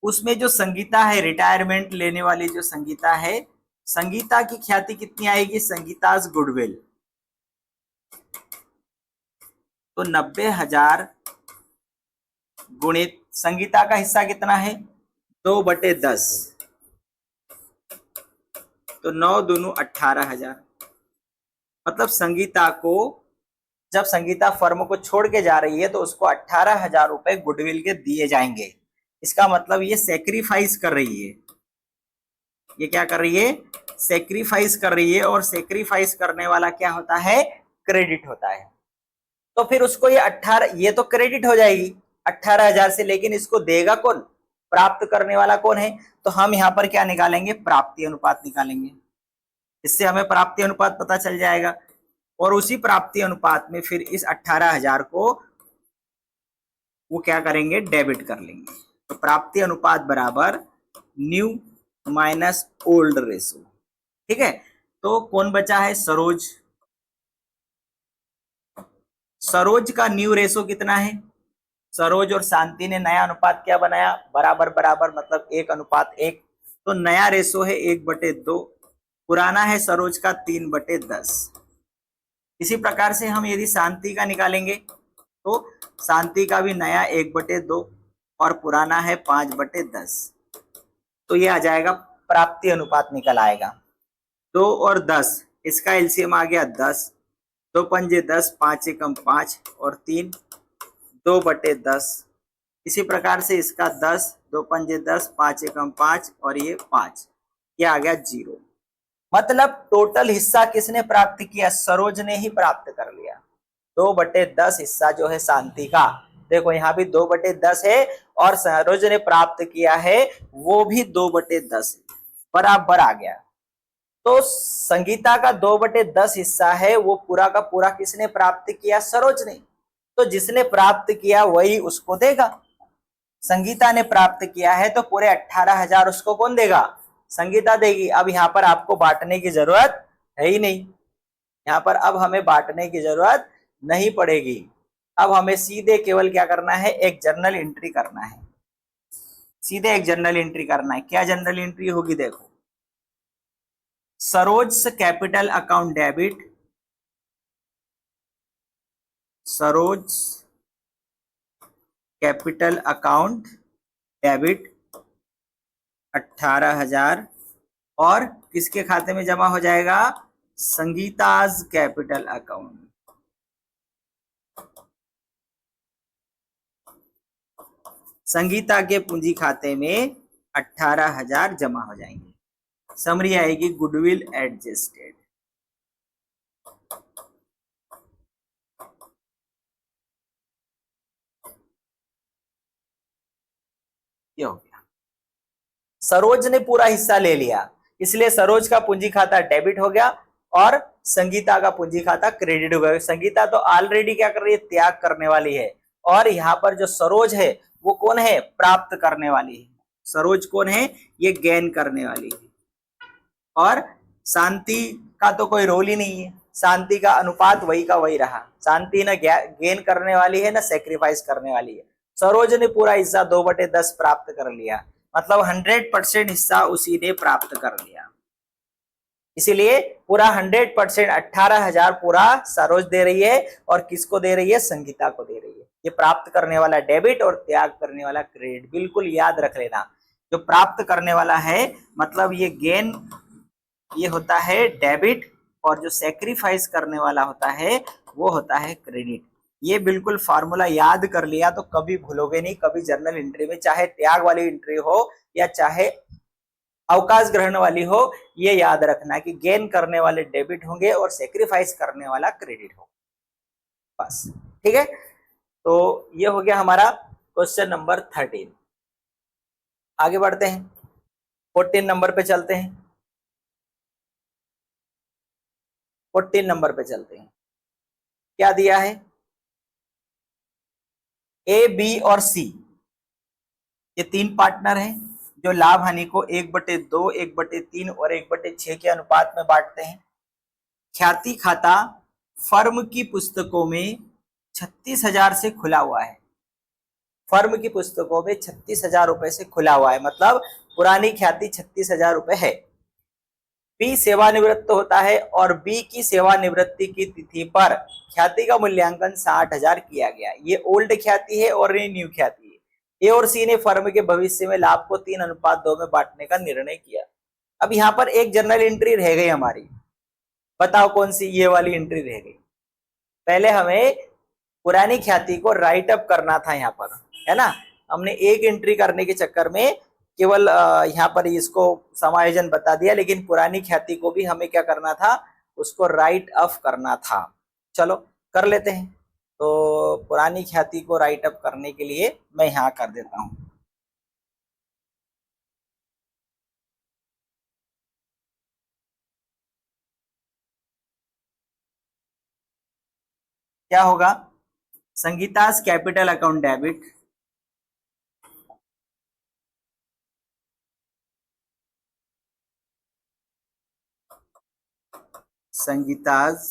उसमें जो संगीता है, रिटायरमेंट लेने वाली जो संगीता है, संगीता की ख्याति कितनी आएगी, संगीताज गुडविल तो 90,000 गुणित संगीता का हिस्सा कितना है 2/10, तो 9 दूनी 18,000। मतलब संगीता को, जब संगीता फर्म को छोड़ के जा रही है तो उसको 18,000 रुपए गुडविल के दिए जाएंगे। इसका मतलब ये सेक्रीफाइस कर रही है, ये क्या कर रही है, सेक्रीफाइस कर रही है। और सेक्रीफाइस करने वाला क्या होता है, क्रेडिट होता है। तो फिर उसको ये 18, ये तो क्रेडिट हो जाएगी 18,000 से, लेकिन इसको देगा कौन, प्राप्त करने वाला कौन है। तो हम यहाँ पर क्या निकालेंगे, प्राप्ति अनुपात निकालेंगे। इससे हमें प्राप्ति अनुपात पता चल जाएगा और उसी प्राप्ति अनुपात में फिर इस 18,000 को वो क्या करेंगे, डेबिट कर लेंगे। तो प्राप्ति अनुपात बराबर न्यू माइनस ओल्ड रेशो। ठीक है, तो कौन बचा है, सरोज। सरोज का न्यू रेशो कितना है, सरोज और शांति ने नया अनुपात क्या बनाया, बराबर बराबर, मतलब 1:1। तो नया रेशो है 1/2, पुराना है सरोज का 3/10। इसी प्रकार से हम यदि शांति का निकालेंगे तो शांति का भी नया 1/2 और पुराना है 5/10। तो ये आ जाएगा, प्राप्ति अनुपात निकल आएगा 2 और 10, इसका एलसीएम आ गया 10, 2 पंजे 10, 5 एकम 5 और 3 2/10। इसी प्रकार से इसका 10, 2 पंजे 10, 5 एकम 5 और ये 5, ये आ गया 0। मतलब टोटल हिस्सा किसने प्राप्त किया, सरोज ने ही प्राप्त कर लिया। 2/10 हिस्सा जो है शांति का, देखो यहाँ भी 2/10 है और सरोज ने प्राप्त किया है वो भी 2/10 बराबर आ गया। तो संगीता का 2/10 हिस्सा है वो पूरा का पूरा किसने प्राप्त किया, सरोज ने। तो जिसने प्राप्त किया वही उसको देगा। संगीता ने प्राप्त किया है तो पूरे 18,000 उसको कौन देगा, संगीता देगी। अब यहाँ पर आपको बांटने की जरूरत है ही नहीं, यहाँ पर अब हमें बांटने की जरूरत नहीं पड़ेगी। अब हमें सीधे केवल क्या करना है, एक जर्नल एंट्री करना है, सीधे एक जर्नल एंट्री करना है। क्या जर्नल एंट्री होगी, देखो, Saroj capital account debit, Saroj capital account debit 18,000 और किसके खाते में जमा हो जाएगा, संगीताज कैपिटल अकाउंट। संगीता के पूंजी खाते में 18,000 जमा हो जाएंगे। समरी आएगी गुडविल एडजस्टेड। ये हो गया, सरोज ने पूरा हिस्सा ले लिया इसलिए सरोज का पूंजी खाता डेबिट हो गया और संगीता का पूंजी खाता क्रेडिट हो गया। संगीता तो ऑलरेडी क्या कर रही है, त्याग करने वाली है, और यहाँ पर जो सरोज है वो कौन है, प्राप्त करने वाली है। सरोज कौन है, ये गेन करने वाली है। और शांति का तो कोई रोल ही नहीं है, शांति का अनुपात वही का वही रहा। शांति न गेन करने वाली है न सेक्रीफाइस करने वाली है। सरोज ने पूरा हिस्सा 2/10 प्राप्त कर लिया, मतलब 100% हिस्सा उसी ने प्राप्त कर लिया। इसीलिए पूरा 100% 18,000 पूरा सरोज दे रही है और किसको दे रही है, संगीता को दे रही है। ये प्राप्त करने वाला डेबिट और त्याग करने वाला क्रेडिट, बिल्कुल याद रख लेना। जो प्राप्त करने वाला है मतलब ये गेन, ये होता है डेबिट, और जो सेक्रीफाइस करने वाला होता है वो होता है क्रेडिट। ये बिल्कुल फार्मूला याद कर लिया तो कभी भूलोगे नहीं। कभी जर्नल एंट्री में चाहे त्याग वाली एंट्री हो या चाहे अवकाश ग्रहण वाली हो, ये याद रखना कि गेन करने वाले डेबिट होंगे और सेक्रीफाइस करने वाला क्रेडिट हो, बस। ठीक है, तो ये हो गया हमारा क्वेश्चन नंबर 13। आगे बढ़ते हैं, 14 नंबर पे चलते हैं। 14 नंबर पे चलते हैं। क्या दिया है, ए, बी और सी, ये 3 पार्टनर हैं जो लाभ हानि को 1/2, 1/3 और 1/6 के अनुपात में बांटते हैं। ख्याति खाता फर्म की पुस्तकों में 36,000 से खुला हुआ है। फर्म की पुस्तकों में 36,000 रुपए से खुला हुआ है, मतलब पुरानी ख्याति 36,000 रुपए है। बी सेवानिवृत्त होता है और बी की सेवानिवृत्ति की तिथि पर ख्याति का मूल्यांकन 60,000 किया गया। ये ओल्ड ख्याति है और ये न्यू ख्याति है। ए और सी ने फर्म के भविष्य में लाभ को 3:2 में बांटने का निर्णय किया। अब यहाँ पर एक जर्नल एंट्री रह गई हमारी, बताओ कौन सी? ये वाली एंट्री रह गई। पहले हमें पुरानी ख्याति को राइट अप करना था यहाँ पर, है ना। हमने एक एंट्री करने के चक्कर में केवल यहाँ पर इसको समायोजन बता दिया, लेकिन पुरानी ख्याति को भी हमें क्या करना था? उसको राइट अप करना था। चलो कर लेते हैं। तो पुरानी ख्याति को राइट अप करने के लिए मैं यहाँ कर देता हूँ। क्या होगा? Sangeeta's capital account debit, Sangeeta's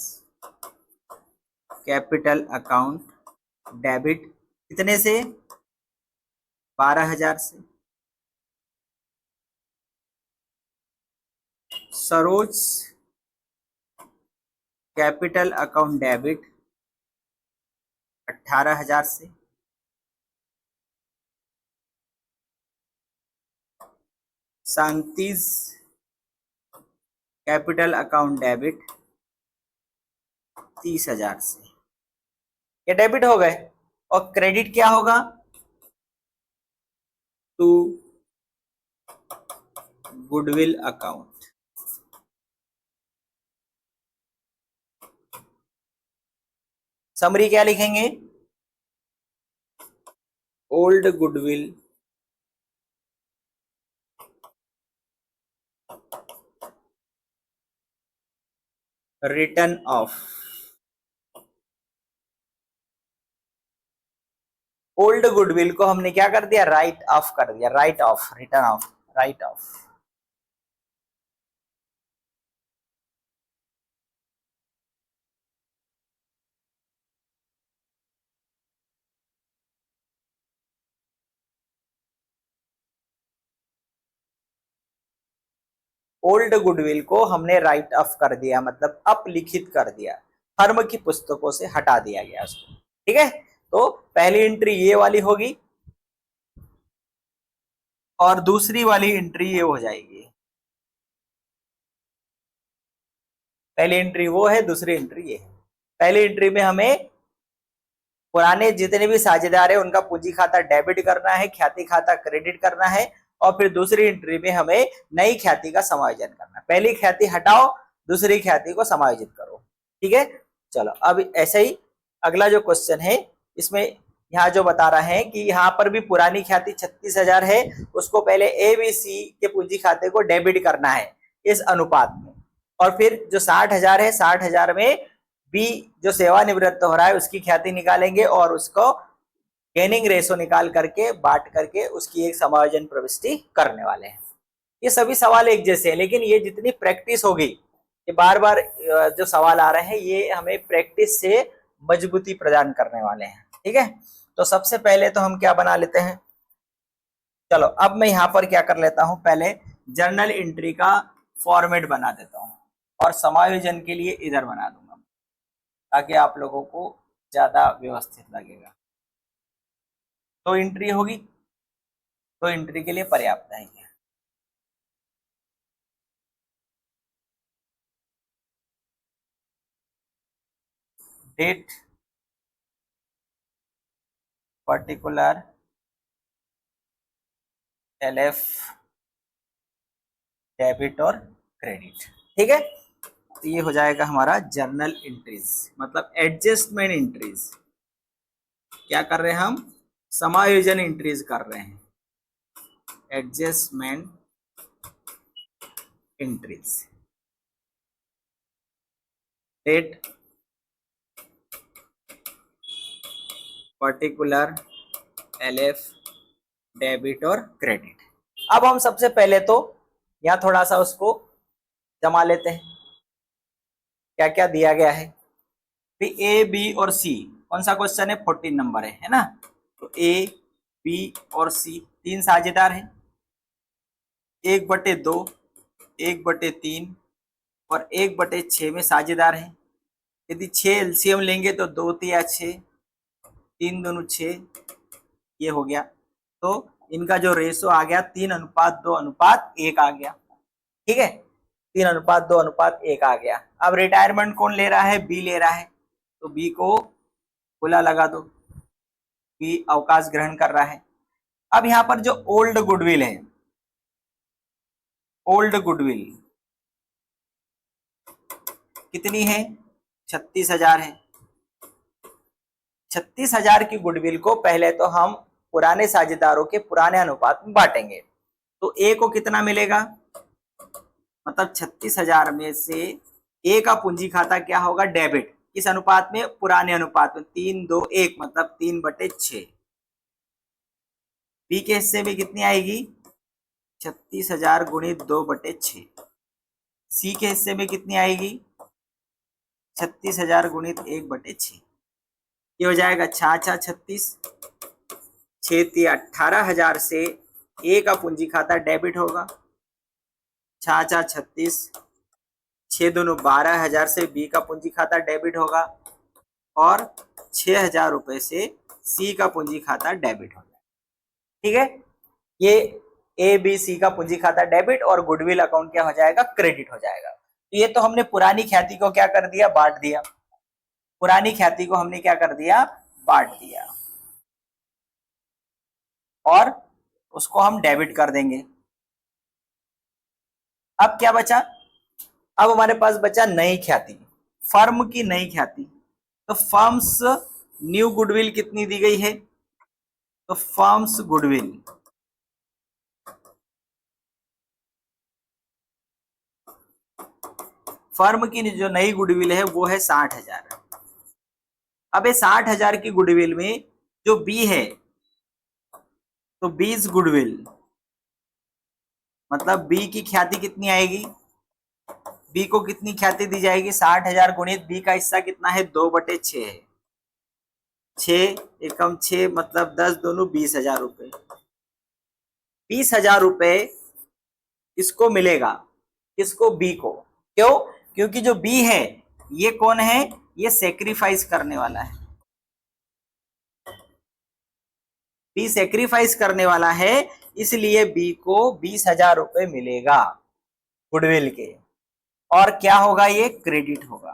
capital account debit कितने से? 12,000 से। सरोज कैपिटल अकाउंट डेबिट 18,000 से। शांतिज कैपिटल अकाउंट डेबिट 30,000 से। ये डेबिट हो गए। और क्रेडिट क्या होगा? To goodwill account. समरी क्या लिखेंगे? Old goodwill return of. Old goodwill को हमने क्या कर दिया? राइट ऑफ कर दिया। Right of, return of, right off. Old goodwill को हमने राइट ऑफ कर दिया, मतलब अपलिखित कर दिया, फर्म की पुस्तकों से हटा दिया गया उसको। ठीक है, तो पहली एंट्री ये वाली होगी और दूसरी वाली एंट्री ये हो जाएगी। पहली एंट्री वो है, दूसरी एंट्री ये है। पहली एंट्री में हमें पुराने जितने भी साझेदार है उनका पूंजी खाता डेबिट करना है, ख्याति खाता क्रेडिट करना है, और फिर दूसरी एंट्री में हमें नई ख्याति का समायोजन करना है। पहली ख्याति हटाओ, दूसरी ख्याति को समायोजित करो। ठीक है, चलो अब ऐसे ही अगला जो क्वेश्चन है इसमें यहाँ जो बता रहे हैं कि यहाँ पर भी पुरानी ख्याति 36,000 है, उसको पहले ए बी सी के पूंजी खाते को डेबिट करना है इस अनुपात में, और फिर जो 60,000 है 60,000 में बी जो सेवानिवृत्त हो रहा है उसकी ख्याति निकालेंगे और उसको गेनिंग रेशो निकाल करके बांट करके उसकी एक समायोजन प्रविष्टि करने वाले हैं। ये सभी सवाल एक जैसे हैं, लेकिन ये जितनी प्रैक्टिस होगी, ये बार बार जो सवाल आ रहे हैं ये हमें प्रैक्टिस से मजबूती प्रदान करने वाले हैं। ठीक है, तो सबसे पहले तो हम क्या बना लेते हैं? चलो अब मैं यहाँ पर क्या कर लेता हूँ, पहले जर्नल एंट्री का फॉर्मेट बना देता हूँ और समायोजन के लिए इधर बना दूंगा ताकि आप लोगों को ज्यादा व्यवस्थित लगेगा। तो एंट्री होगी, तो एंट्री के लिए पर्याप्त है। डेट, पर्टिकुलर, एलएफ, डेबिट और क्रेडिट। ठीक है, तो ये हो जाएगा हमारा जर्नल एंट्रीज, मतलब एडजस्टमेंट एंट्रीज। क्या कर रहे हैं हम? समायोजन एंट्रीज कर रहे हैं, adjustment entries. Date, particular, LF, debit और क्रेडिट। अब हम सबसे पहले तो यहाँ थोड़ा सा उसको जमा लेते हैं, क्या क्या दिया गया है। ए बी और सी, कौन सा क्वेश्चन है? 14 नंबर है ना। तो ए बी और सी तीन साझेदार हैं, 1/2, 1/3, और 1/6 में साझेदार है। यदि 6 एलसीएम लेंगे तो 2 तिया 6, 3 दूनी 6, ये हो गया। तो इनका जो रेशो आ गया 3:2:1 आ गया। ठीक है, 3:2:1 आ गया। अब रिटायरमेंट कौन ले रहा है? बी ले रहा है, तो बी को खुला लगा दो, बी अवकाश ग्रहण कर रहा है। अब यहाँ पर जो ओल्ड गुडविल है, ओल्ड गुडविल कितनी है? 36,000 है। 36,000 की गुडविल को पहले तो हम पुराने साझेदारों के पुराने अनुपात में बांटेंगे। तो ए को कितना मिलेगा? मतलब 36,000 में से ए का पूंजी खाता क्या होगा? डेबिट। किस अनुपात में? पुराने अनुपात में, 3:2:1, मतलब 3/6। बी के हिस्से में कितनी आएगी? 36,000 गुणित 2/6। सी के हिस्से में कितनी आएगी? 36,000 गुणित 1/6। ये हो जाएगा 6×6 = 36, 6×18,000 से ए का पूंजी खाता डेबिट होगा। 6×36, 6 दूनी 12,000 से बी का पूंजी खाता डेबिट होगा, और 6,000 रुपए से सी का पूंजी खाता डेबिट होगा। ठीक है, ये ए बी सी का पूंजी खाता डेबिट और गुडविल अकाउंट क्या हो जाएगा? क्रेडिट हो जाएगा। तो ये तो हमने पुरानी ख्याति को क्या कर दिया? बांट दिया। पुरानी ख्याति को हमने क्या कर दिया? बांट दिया, और उसको हम डेबिट कर देंगे। अब क्या बचा? अब हमारे पास बचा नई ख्याति, फर्म की नई ख्याति। तो फर्म्स न्यू गुडविल कितनी दी गई है? तो फर्म्स गुडविल फर्म की जो नई गुडविल है वो है 60,000। अब 60,000 की गुडविल में जो बी है, तो बीस गुडविल, मतलब बी की ख्याति कितनी आएगी? बी को कितनी ख्याति दी जाएगी? 60,000 गुणित बी का हिस्सा कितना है? 2/6 है। 6 एकम 6, मतलब 10 दूनी 20,000 रुपए। 20,000 रुपए इसको मिलेगा। किसको? बी को। क्यों? क्योंकि जो बी है ये कौन है? ये सेक्रीफाइस करने वाला है। बी सेक्रीफाइस करने वाला है, इसलिए बी को 20,000 रुपए मिलेगा गुडविल के। और क्या होगा? ये क्रेडिट होगा।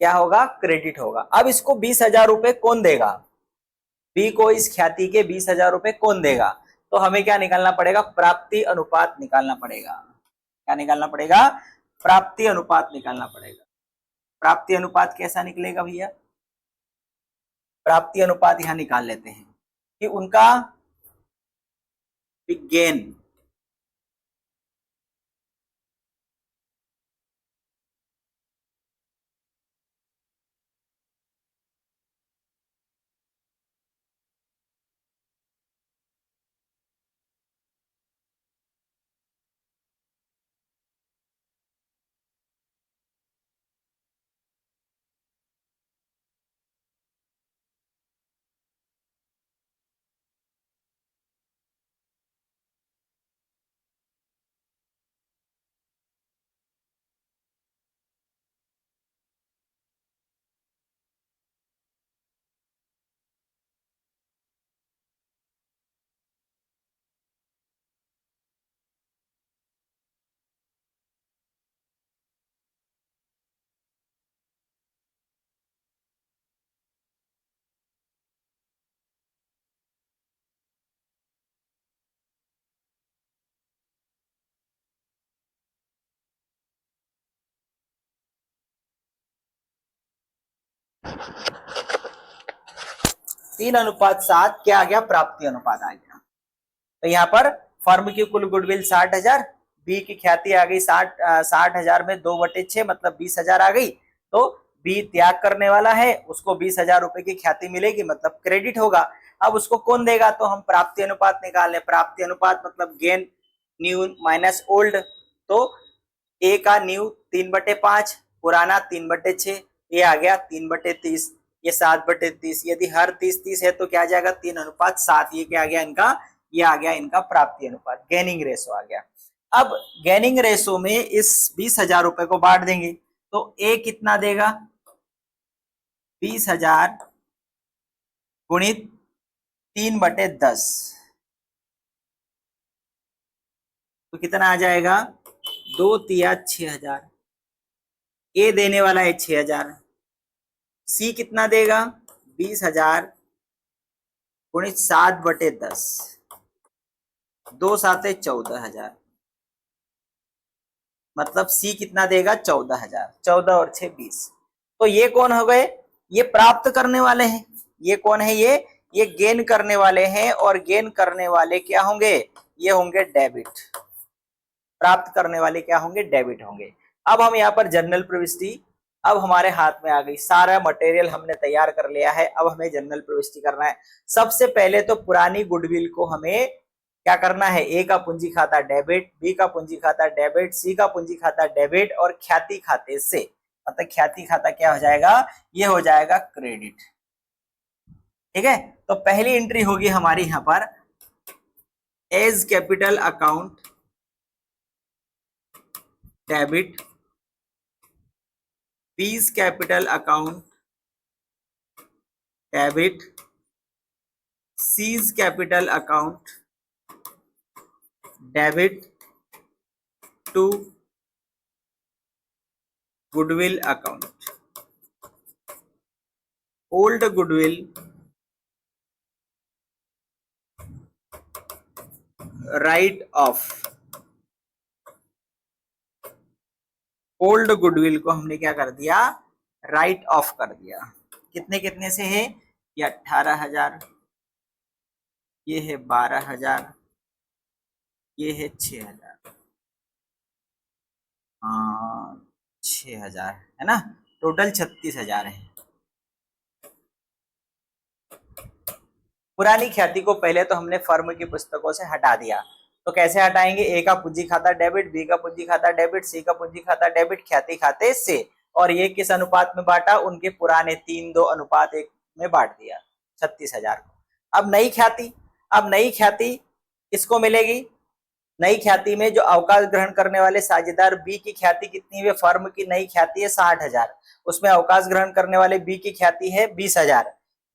क्या होगा? क्रेडिट होगा। अब इसको 20,000 रुपए कौन देगा? बी को इस ख्याति के 20,000 रुपए कौन देगा? तो हमें क्या निकालना पड़ेगा? प्राप्ति अनुपात निकालना पड़ेगा। क्या निकालना पड़ेगा? प्राप्ति अनुपात निकालना पड़ेगा। प्राप्ति अनुपात कैसा निकलेगा भैया? प्राप्ति अनुपात यहां निकाल लेते हैं कि उनका गेन, तीन अनुपात 7 क्या आ गया? प्राप्ति अनुपात आ गया। तो यहाँ पर फर्म की कुल गुडविल 60,000, बी की ख्याति आ गई 60,000 में 2/6, मतलब 20,000 आ गई। तो बी त्याग करने वाला है, उसको 20,000 रुपए की ख्याति मिलेगी, मतलब क्रेडिट होगा। अब उसको कौन देगा? तो हम प्राप्ति अनुपात निकाल लें। प्राप्ति अनुपात मतलब गेन न्यू माइनस ओल्ड। तो ए का न्यू 3/5, पुराना 3/6, ये आ गया 3/30, ये 7/30। यदि हर 30-30 है तो क्या आ जाएगा? 3:7। ये क्या आ गया इनका? ये आ गया इनका प्राप्ति अनुपात, गेनिंग रेशो आ गया। अब गेनिंग रेशो में इस 20,000 रुपए को बांट देंगे तो ए कितना देगा, 20,000 गुणित 3/10, तो कितना आ जाएगा, 2 तिया 6,000। ए देने वाला है 6,000, सी कितना देगा, 20,000 गुणित 7/10, 2 7 14,000, मतलब सी कितना देगा, 14,000। 14 और 6 20। तो ये कौन हो गए, ये प्राप्त करने वाले हैं। ये कौन है, ये गेन करने वाले हैं, और गेन करने वाले क्या होंगे, ये होंगे डेबिट। प्राप्त करने वाले क्या होंगे, डेबिट होंगे। अब हम यहाँ पर जनरल प्रविष्टि, अब हमारे हाथ में आ गई, सारा मटेरियल हमने तैयार कर लिया है। अब हमें जनरल प्रविष्टि करना है। सबसे पहले तो पुरानी गुडविल को हमें क्या करना है, ए का पूंजी खाता डेबिट, बी का पूंजी खाता डेबिट, सी का पूंजी खाता डेबिट, और ख्याति खाते से, मतलब ख्याति खाता क्या हो जाएगा, ये हो जाएगा क्रेडिट। ठीक है, तो पहली एंट्री होगी हमारी यहां पर, A's capital account debit, B's capital account debit, C's capital account debit to goodwill account. Old goodwill write off, old goodwill को हमने क्या कर दिया, राइट ऑफ कर दिया। कितने कितने से है, ये 18,000, ये है 12,000, ये है 6,000, हाँ 6,000 है ना, टोटल 36,000 है। पुरानी ख्याति को पहले तो हमने फर्म की पुस्तकों से हटा दिया। तो कैसे हटाएंगे, ए का पूंजी खाता डेबिट, बी का पूंजी खाता डेबिट, सी का पूंजी खाता डेबिट, ख्याति खाते से, और ये किस अनुपात में बांटा, उनके पुराने 3:2:1 में बांट दिया 36,000 को। अब नई ख्याति, अब नई ख्याति किसको मिलेगी, नई ख्याति में जो अवकाश ग्रहण करने वाले साझेदार बी की ख्याति कितनी है, फर्म की नई ख्याति है 60,000, उसमें अवकाश ग्रहण करने वाले बी की ख्याति है 20,000।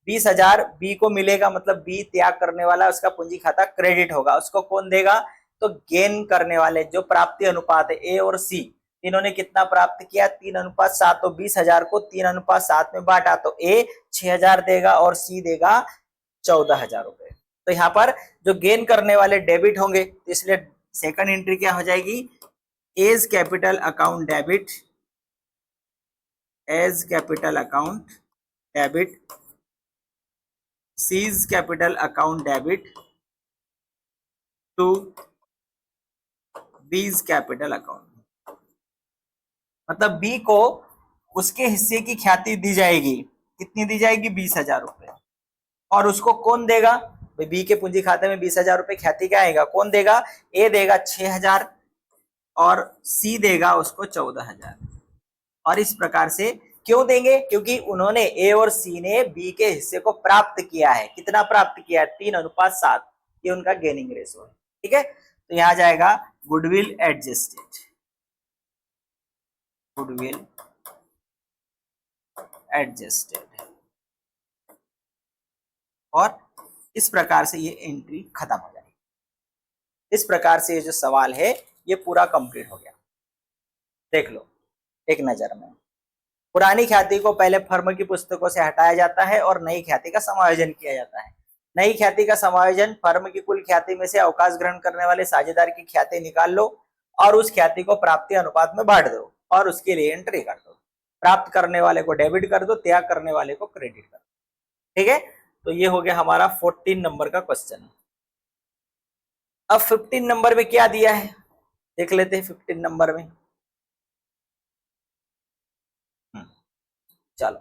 20,000 बी को मिलेगा, मतलब बी त्याग करने वाला, उसका पूंजी खाता क्रेडिट होगा। उसको कौन देगा, तो गेन करने वाले जो प्राप्ति अनुपात है ए और सी, इन्होंने कितना प्राप्त किया, 3:7। तो 20,000 को 3:7 में बांटा, तो ए 6,000 देगा और सी देगा 14,000 रुपए। तो यहाँ पर जो गेन करने वाले डेबिट होंगे, तो इसलिए सेकंड एंट्री क्या हो जाएगी, A's capital account debit, A's capital account debit, C's capital account debit to B's capital account. मतलब बी को उसके हिस्से की ख्याति दी जाएगी, कितनी दी जाएगी, 20,000 रुपए, और उसको कौन देगा, बी के पूंजी खाते में 20,000 रुपए ख्याति क्या आएगा, कौन देगा, ए देगा 6,000 और सी देगा उसको 14,000। और इस प्रकार से क्यों देंगे, क्योंकि उन्होंने ए और सी ने बी के हिस्से को प्राप्त किया है। कितना प्राप्त किया है, 3:7, ये उनका गेनिंग रेशो है। ठीक है, तो यहां जाएगा गुडविल एडजस्टेड, गुडविल एडजस्टेड, और इस प्रकार से ये एंट्री खत्म हो जाएगी। इस प्रकार से ये जो सवाल है ये पूरा कंप्लीट हो गया। देख लो एक नजर में, पुरानी ख्याति को पहले फर्म की पुस्तकों से हटाया जाता है और नई ख्याति का समायोजन किया जाता है। नई ख्याति का समायोजन, फर्म की कुल ख्याति में से अवकाश ग्रहण करने वाले साझेदार की ख्याति निकाल लो और उस ख्याति को प्राप्ति अनुपात में बांट दो और उसके लिए एंट्री कर दो। प्राप्त करने वाले को डेबिट कर दो, त्याग करने वाले को क्रेडिट कर दो। ठीक है, तो ये हो गया हमारा 14 नंबर का क्वेश्चन। अब 15 नंबर में क्या दिया है देख लेते हैं। 15 नंबर में चलो,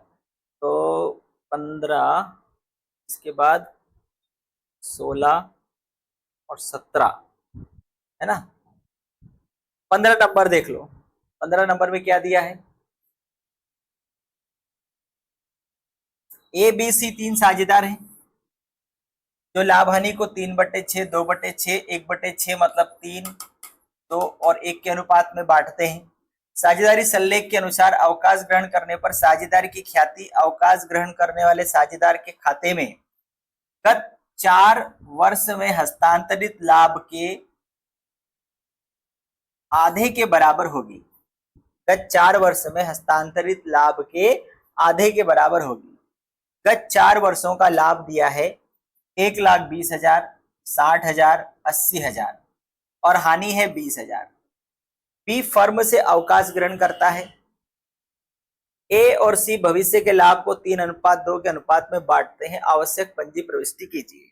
तो 15, इसके बाद 16 और 17 है ना। 15 नंबर देख लो, 15 नंबर में क्या दिया है, ए बी सी 3 साझेदार हैं जो लाभ हानि को 3/6, 2/6, 1/6 मतलब 3 2 और 1 के अनुपात में बांटते हैं। साझेदारी सल्लेख के अनुसार अवकाश ग्रहण करने पर साझेदार की ख्याति अवकाश ग्रहण करने वाले साझेदार के खाते में गत 4 वर्ष में हस्तांतरित लाभ के आधे के बराबर होगी। गत 4 वर्ष में हस्तांतरित लाभ के आधे के बराबर होगी। गत 4 वर्षों का लाभ दिया है 1,20,000, 60,000, 80,000 और हानि है 20,000। बी फर्म से अवकाश ग्रहण करता है। ए और सी भविष्य के लाभ को 3:2 के अनुपात में बांटते हैं। आवश्यक पंजी प्रविष्टि कीजिए।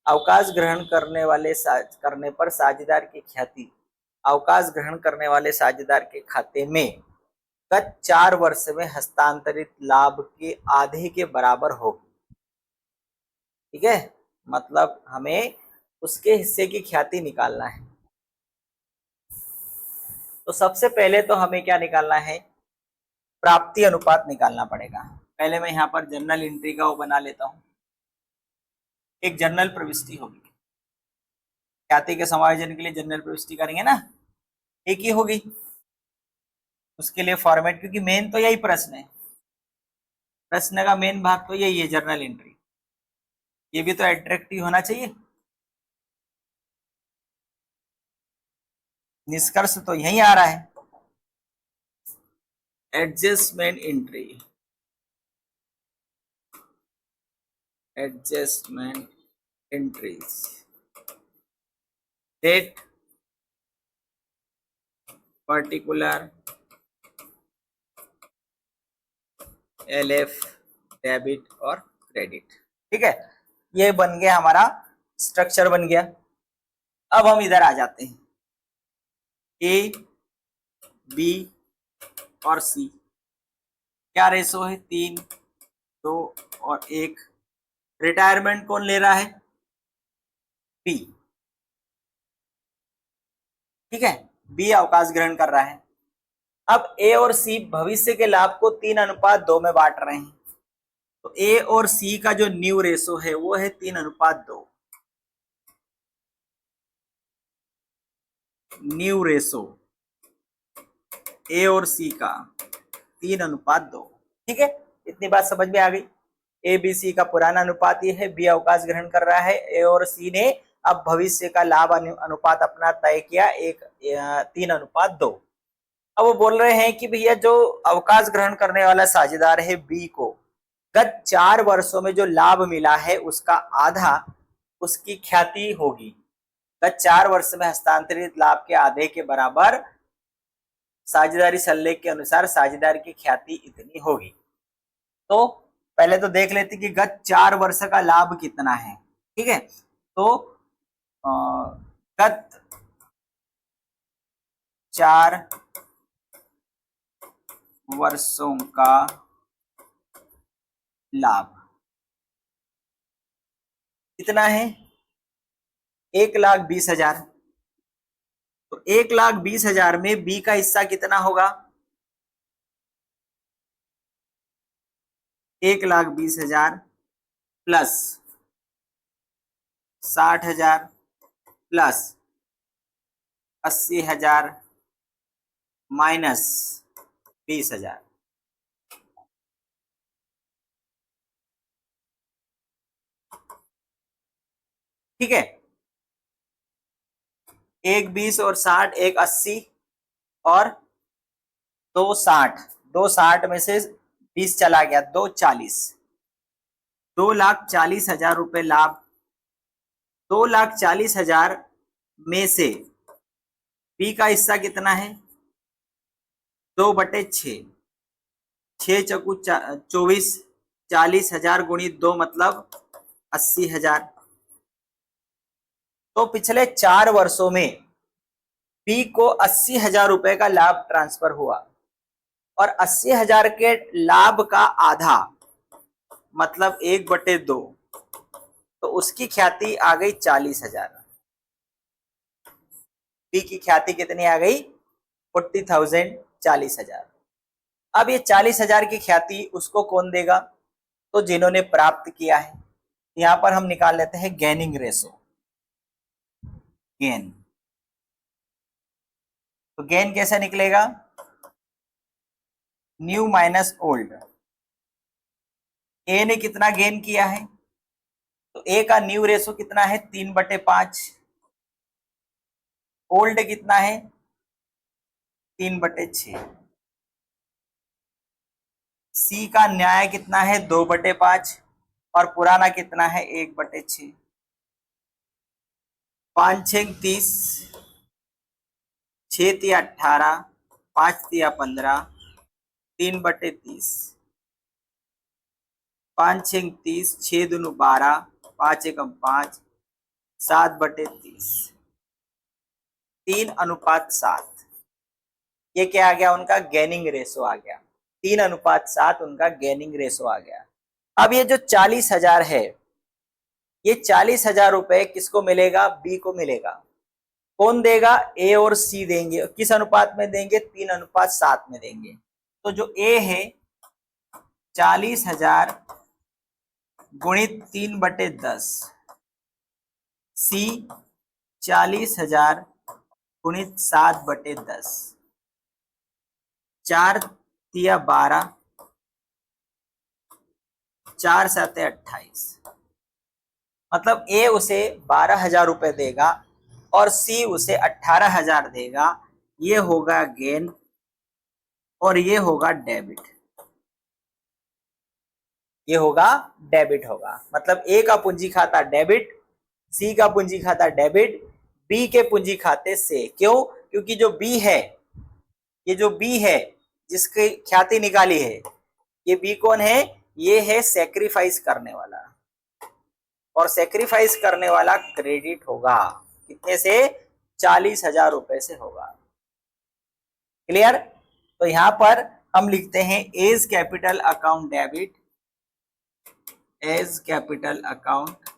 अवकाश ग्रहण करने पर साझेदार की ख्याति अवकाश ग्रहण करने वाले साझेदार के खाते में गत 4 वर्ष में हस्तांतरित लाभ के आधे के बराबर होगी। ठीक है, मतलब हमें उसके हिस्से की ख्याति निकालना है। तो सबसे पहले तो हमें क्या निकालना है, प्राप्ति अनुपात निकालना पड़ेगा। पहले मैं यहाँ पर जर्नल एंट्री का वो बना लेता हूँ। एक जर्नल प्रविष्टि होगी, ख्याति के समायोजन के लिए जर्नल प्रविष्टि करेंगे ना, एक ही होगी। उसके लिए फॉर्मेट, क्योंकि मेन तो यही प्रश्न है, प्रश्न का मेन भाग तो यही है जर्नल एंट्री। ये भी तो अट्रैक्टिव होना चाहिए। निष्कर्ष तो यही आ रहा है, adjustment entry, adjustment entries, date, particular, LF, debit और क्रेडिट। ठीक है, ये बन गया हमारा स्ट्रक्चर बन गया। अब हम इधर आ जाते हैं, ए, बी और सी क्या रेशो है, 3, 2 और 1। रिटायरमेंट कौन ले रहा है, बी। ठीक है, बी अवकाश ग्रहण कर रहा है। अब ए और सी भविष्य के लाभ को 3:2 में बांट रहे हैं। तो ए और सी का जो न्यू रेशो है वो है 3:2। न्यू रेशो ए और सी का 3:2। ठीक है, इतनी बात समझ में आ गई। ए बी सी का पुराना अनुपात ये है, बी अवकाश ग्रहण कर रहा है, ए और सी ने अब भविष्य का लाभ अनुपात अपना तय किया 3:2। अब वो बोल रहे हैं कि भैया जो अवकाश ग्रहण करने वाला साझेदार है बी को गत 4 वर्षों में जो लाभ मिला है उसका आधा उसकी ख्याति होगी। गत 4 वर्ष में हस्तांतरित लाभ के आधे के बराबर साझेदारी सल्लेख के अनुसार साझेदार की ख्याति इतनी होगी। तो पहले तो देख लेते कि गत 4 वर्ष का लाभ कितना है। ठीक है, तो गत 4 वर्षों का लाभ कितना है, 1,20,000। तो 1,20,000 में बी का हिस्सा कितना होगा, 1,20,000 प्लस 60,000 प्लस 80,000 माइनस 20,000। ठीक है, 1,20 और 60, 1,80 और 2,60। 2,60 में से 20 चला गया, 2,40। 2,40,000 रुपए लाभ। 2,40,000 में से बी का हिस्सा कितना है, 2/6। 6 चकू 24, 40,000 गुणित 2 मतलब 80,000। तो पिछले 4 वर्षों में बी को 80,000 रुपए का लाभ ट्रांसफर हुआ और 80,000 के लाभ का आधा मतलब 1/2, तो उसकी ख्याति आ गई 40,000। बी की ख्याति कितनी आ गई, 40,000, 40,000। अब ये 40,000 की ख्याति उसको कौन देगा, तो जिन्होंने प्राप्त किया है। यहाँ पर हम निकाल लेते हैं गेनिंग रेशो, गेन। तो गेन कैसा निकलेगा, न्यू माइनस ओल्ड। ए ने कितना गेन किया है, तो ए का न्यू रेशो कितना है 3/5, ओल्ड कितना है 3/6, सी का न्याय कितना है 2/5 और पुराना कितना है 1/6। 5 6 30, 6 तिया 18, 5 तिया 15, 3/30, 5 6 30, 6 दूनी 12, 5 एकम 5, 7/30, 3:7। ये क्या आ गया, उनका गेनिंग रेशो आ गया, 3:7 उनका गेनिंग रेशो आ गया। अब ये जो 40,000 है, ये 40,000 रुपए किसको मिलेगा, बी को मिलेगा। कौन देगा, ए और सी देंगे। किस अनुपात में देंगे, 3:7 में देंगे। तो जो ए है 40,000 गुणित 3/10, सी 40,000 गुणित 7/10, 4 तिया 12, 4 7 28। मतलब ए उसे 12,000 रुपए देगा और सी उसे 18,000 देगा। ये होगा गेन और ये होगा डेबिट, ये होगा डेबिट होगा। मतलब ए का पूंजी खाता डेबिट, सी का पूंजी खाता डेबिट, बी के पूंजी खाते से। क्यों, क्योंकि जो बी है, ये जो बी है जिसकी ख्याति निकाली है, ये बी कौन है, ये है सेक्रीफाइस करने वाला, और सेक्रीफाइस करने वाला क्रेडिट होगा कितने से, 40,000 रुपए से होगा। क्लियर। तो यहां पर हम लिखते हैं A's capital account debit, A's capital account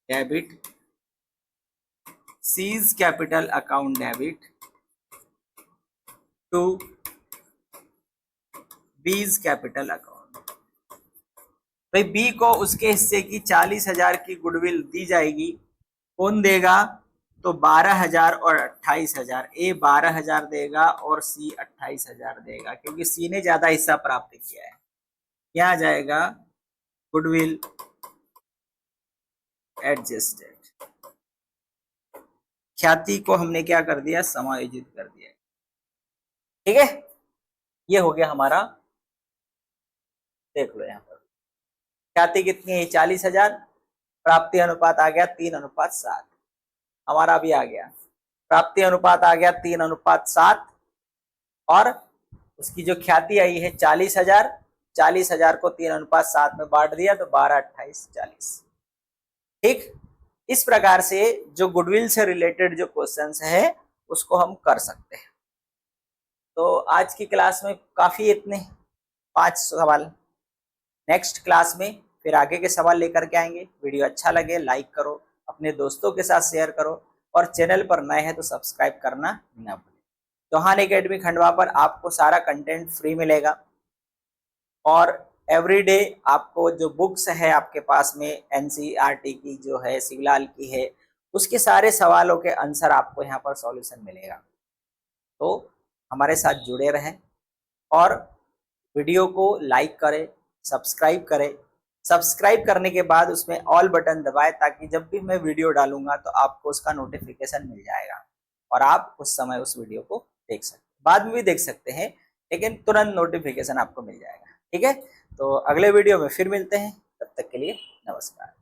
debit, C's capital account debit to B's capital account. भाई बी को उसके हिस्से की 40,000 की गुडविल दी जाएगी। कौन देगा, तो 12,000 और 28,000। ए 12,000 देगा और सी 28,000 देगा, क्योंकि सी ने ज्यादा हिस्सा प्राप्त किया है। क्या आ जाएगा, गुडविल एडजस्टेड। ख्याति को हमने क्या कर दिया, समायोजित कर दिया। ठीक है, ये हो गया हमारा। देख लो यहाँ पर ख्याति कितनी है, 40,000, प्राप्ति अनुपात आ गया 3:7। हमारा भी आ गया, प्राप्ति अनुपात आ गया 3:7 और उसकी जो ख्याति आई है 40,000, 40,000 को 3:7 में बांट दिया तो 12 28 40। ठीक, इस प्रकार से जो गुडविल से रिलेटेड जो क्वेश्चंस है उसको हम कर सकते हैं। तो आज की क्लास में काफी इतने 5 सवाल, नेक्स्ट क्लास में फिर आगे के सवाल लेकर के आएंगे। वीडियो अच्छा लगे लाइक करो, अपने दोस्तों के साथ शेयर करो और चैनल पर नए हैं तो सब्सक्राइब करना ना भूलें। चौहान एकेडमी खंडवा पर आपको सारा कंटेंट फ्री मिलेगा और एवरीडे आपको जो बुक्स है आपके पास में एनसीईआरटी की जो है, सिवलाल की है, उसके सारे सवालों के आंसर आपको यहाँ पर सॉल्यूशन मिलेगा। तो हमारे साथ जुड़े रहें और वीडियो को लाइक करें, सब्सक्राइब करें। सब्सक्राइब करने के बाद उसमें ऑल बटन दबाएं ताकि जब भी मैं वीडियो डालूंगा तो आपको उसका नोटिफिकेशन मिल जाएगा और आप उस समय उस वीडियो को देख सकते हैं। बाद में भी देख सकते हैं लेकिन तुरंत नोटिफिकेशन आपको मिल जाएगा। ठीक है, तो अगले वीडियो में फिर मिलते हैं, तब तक के लिए नमस्कार।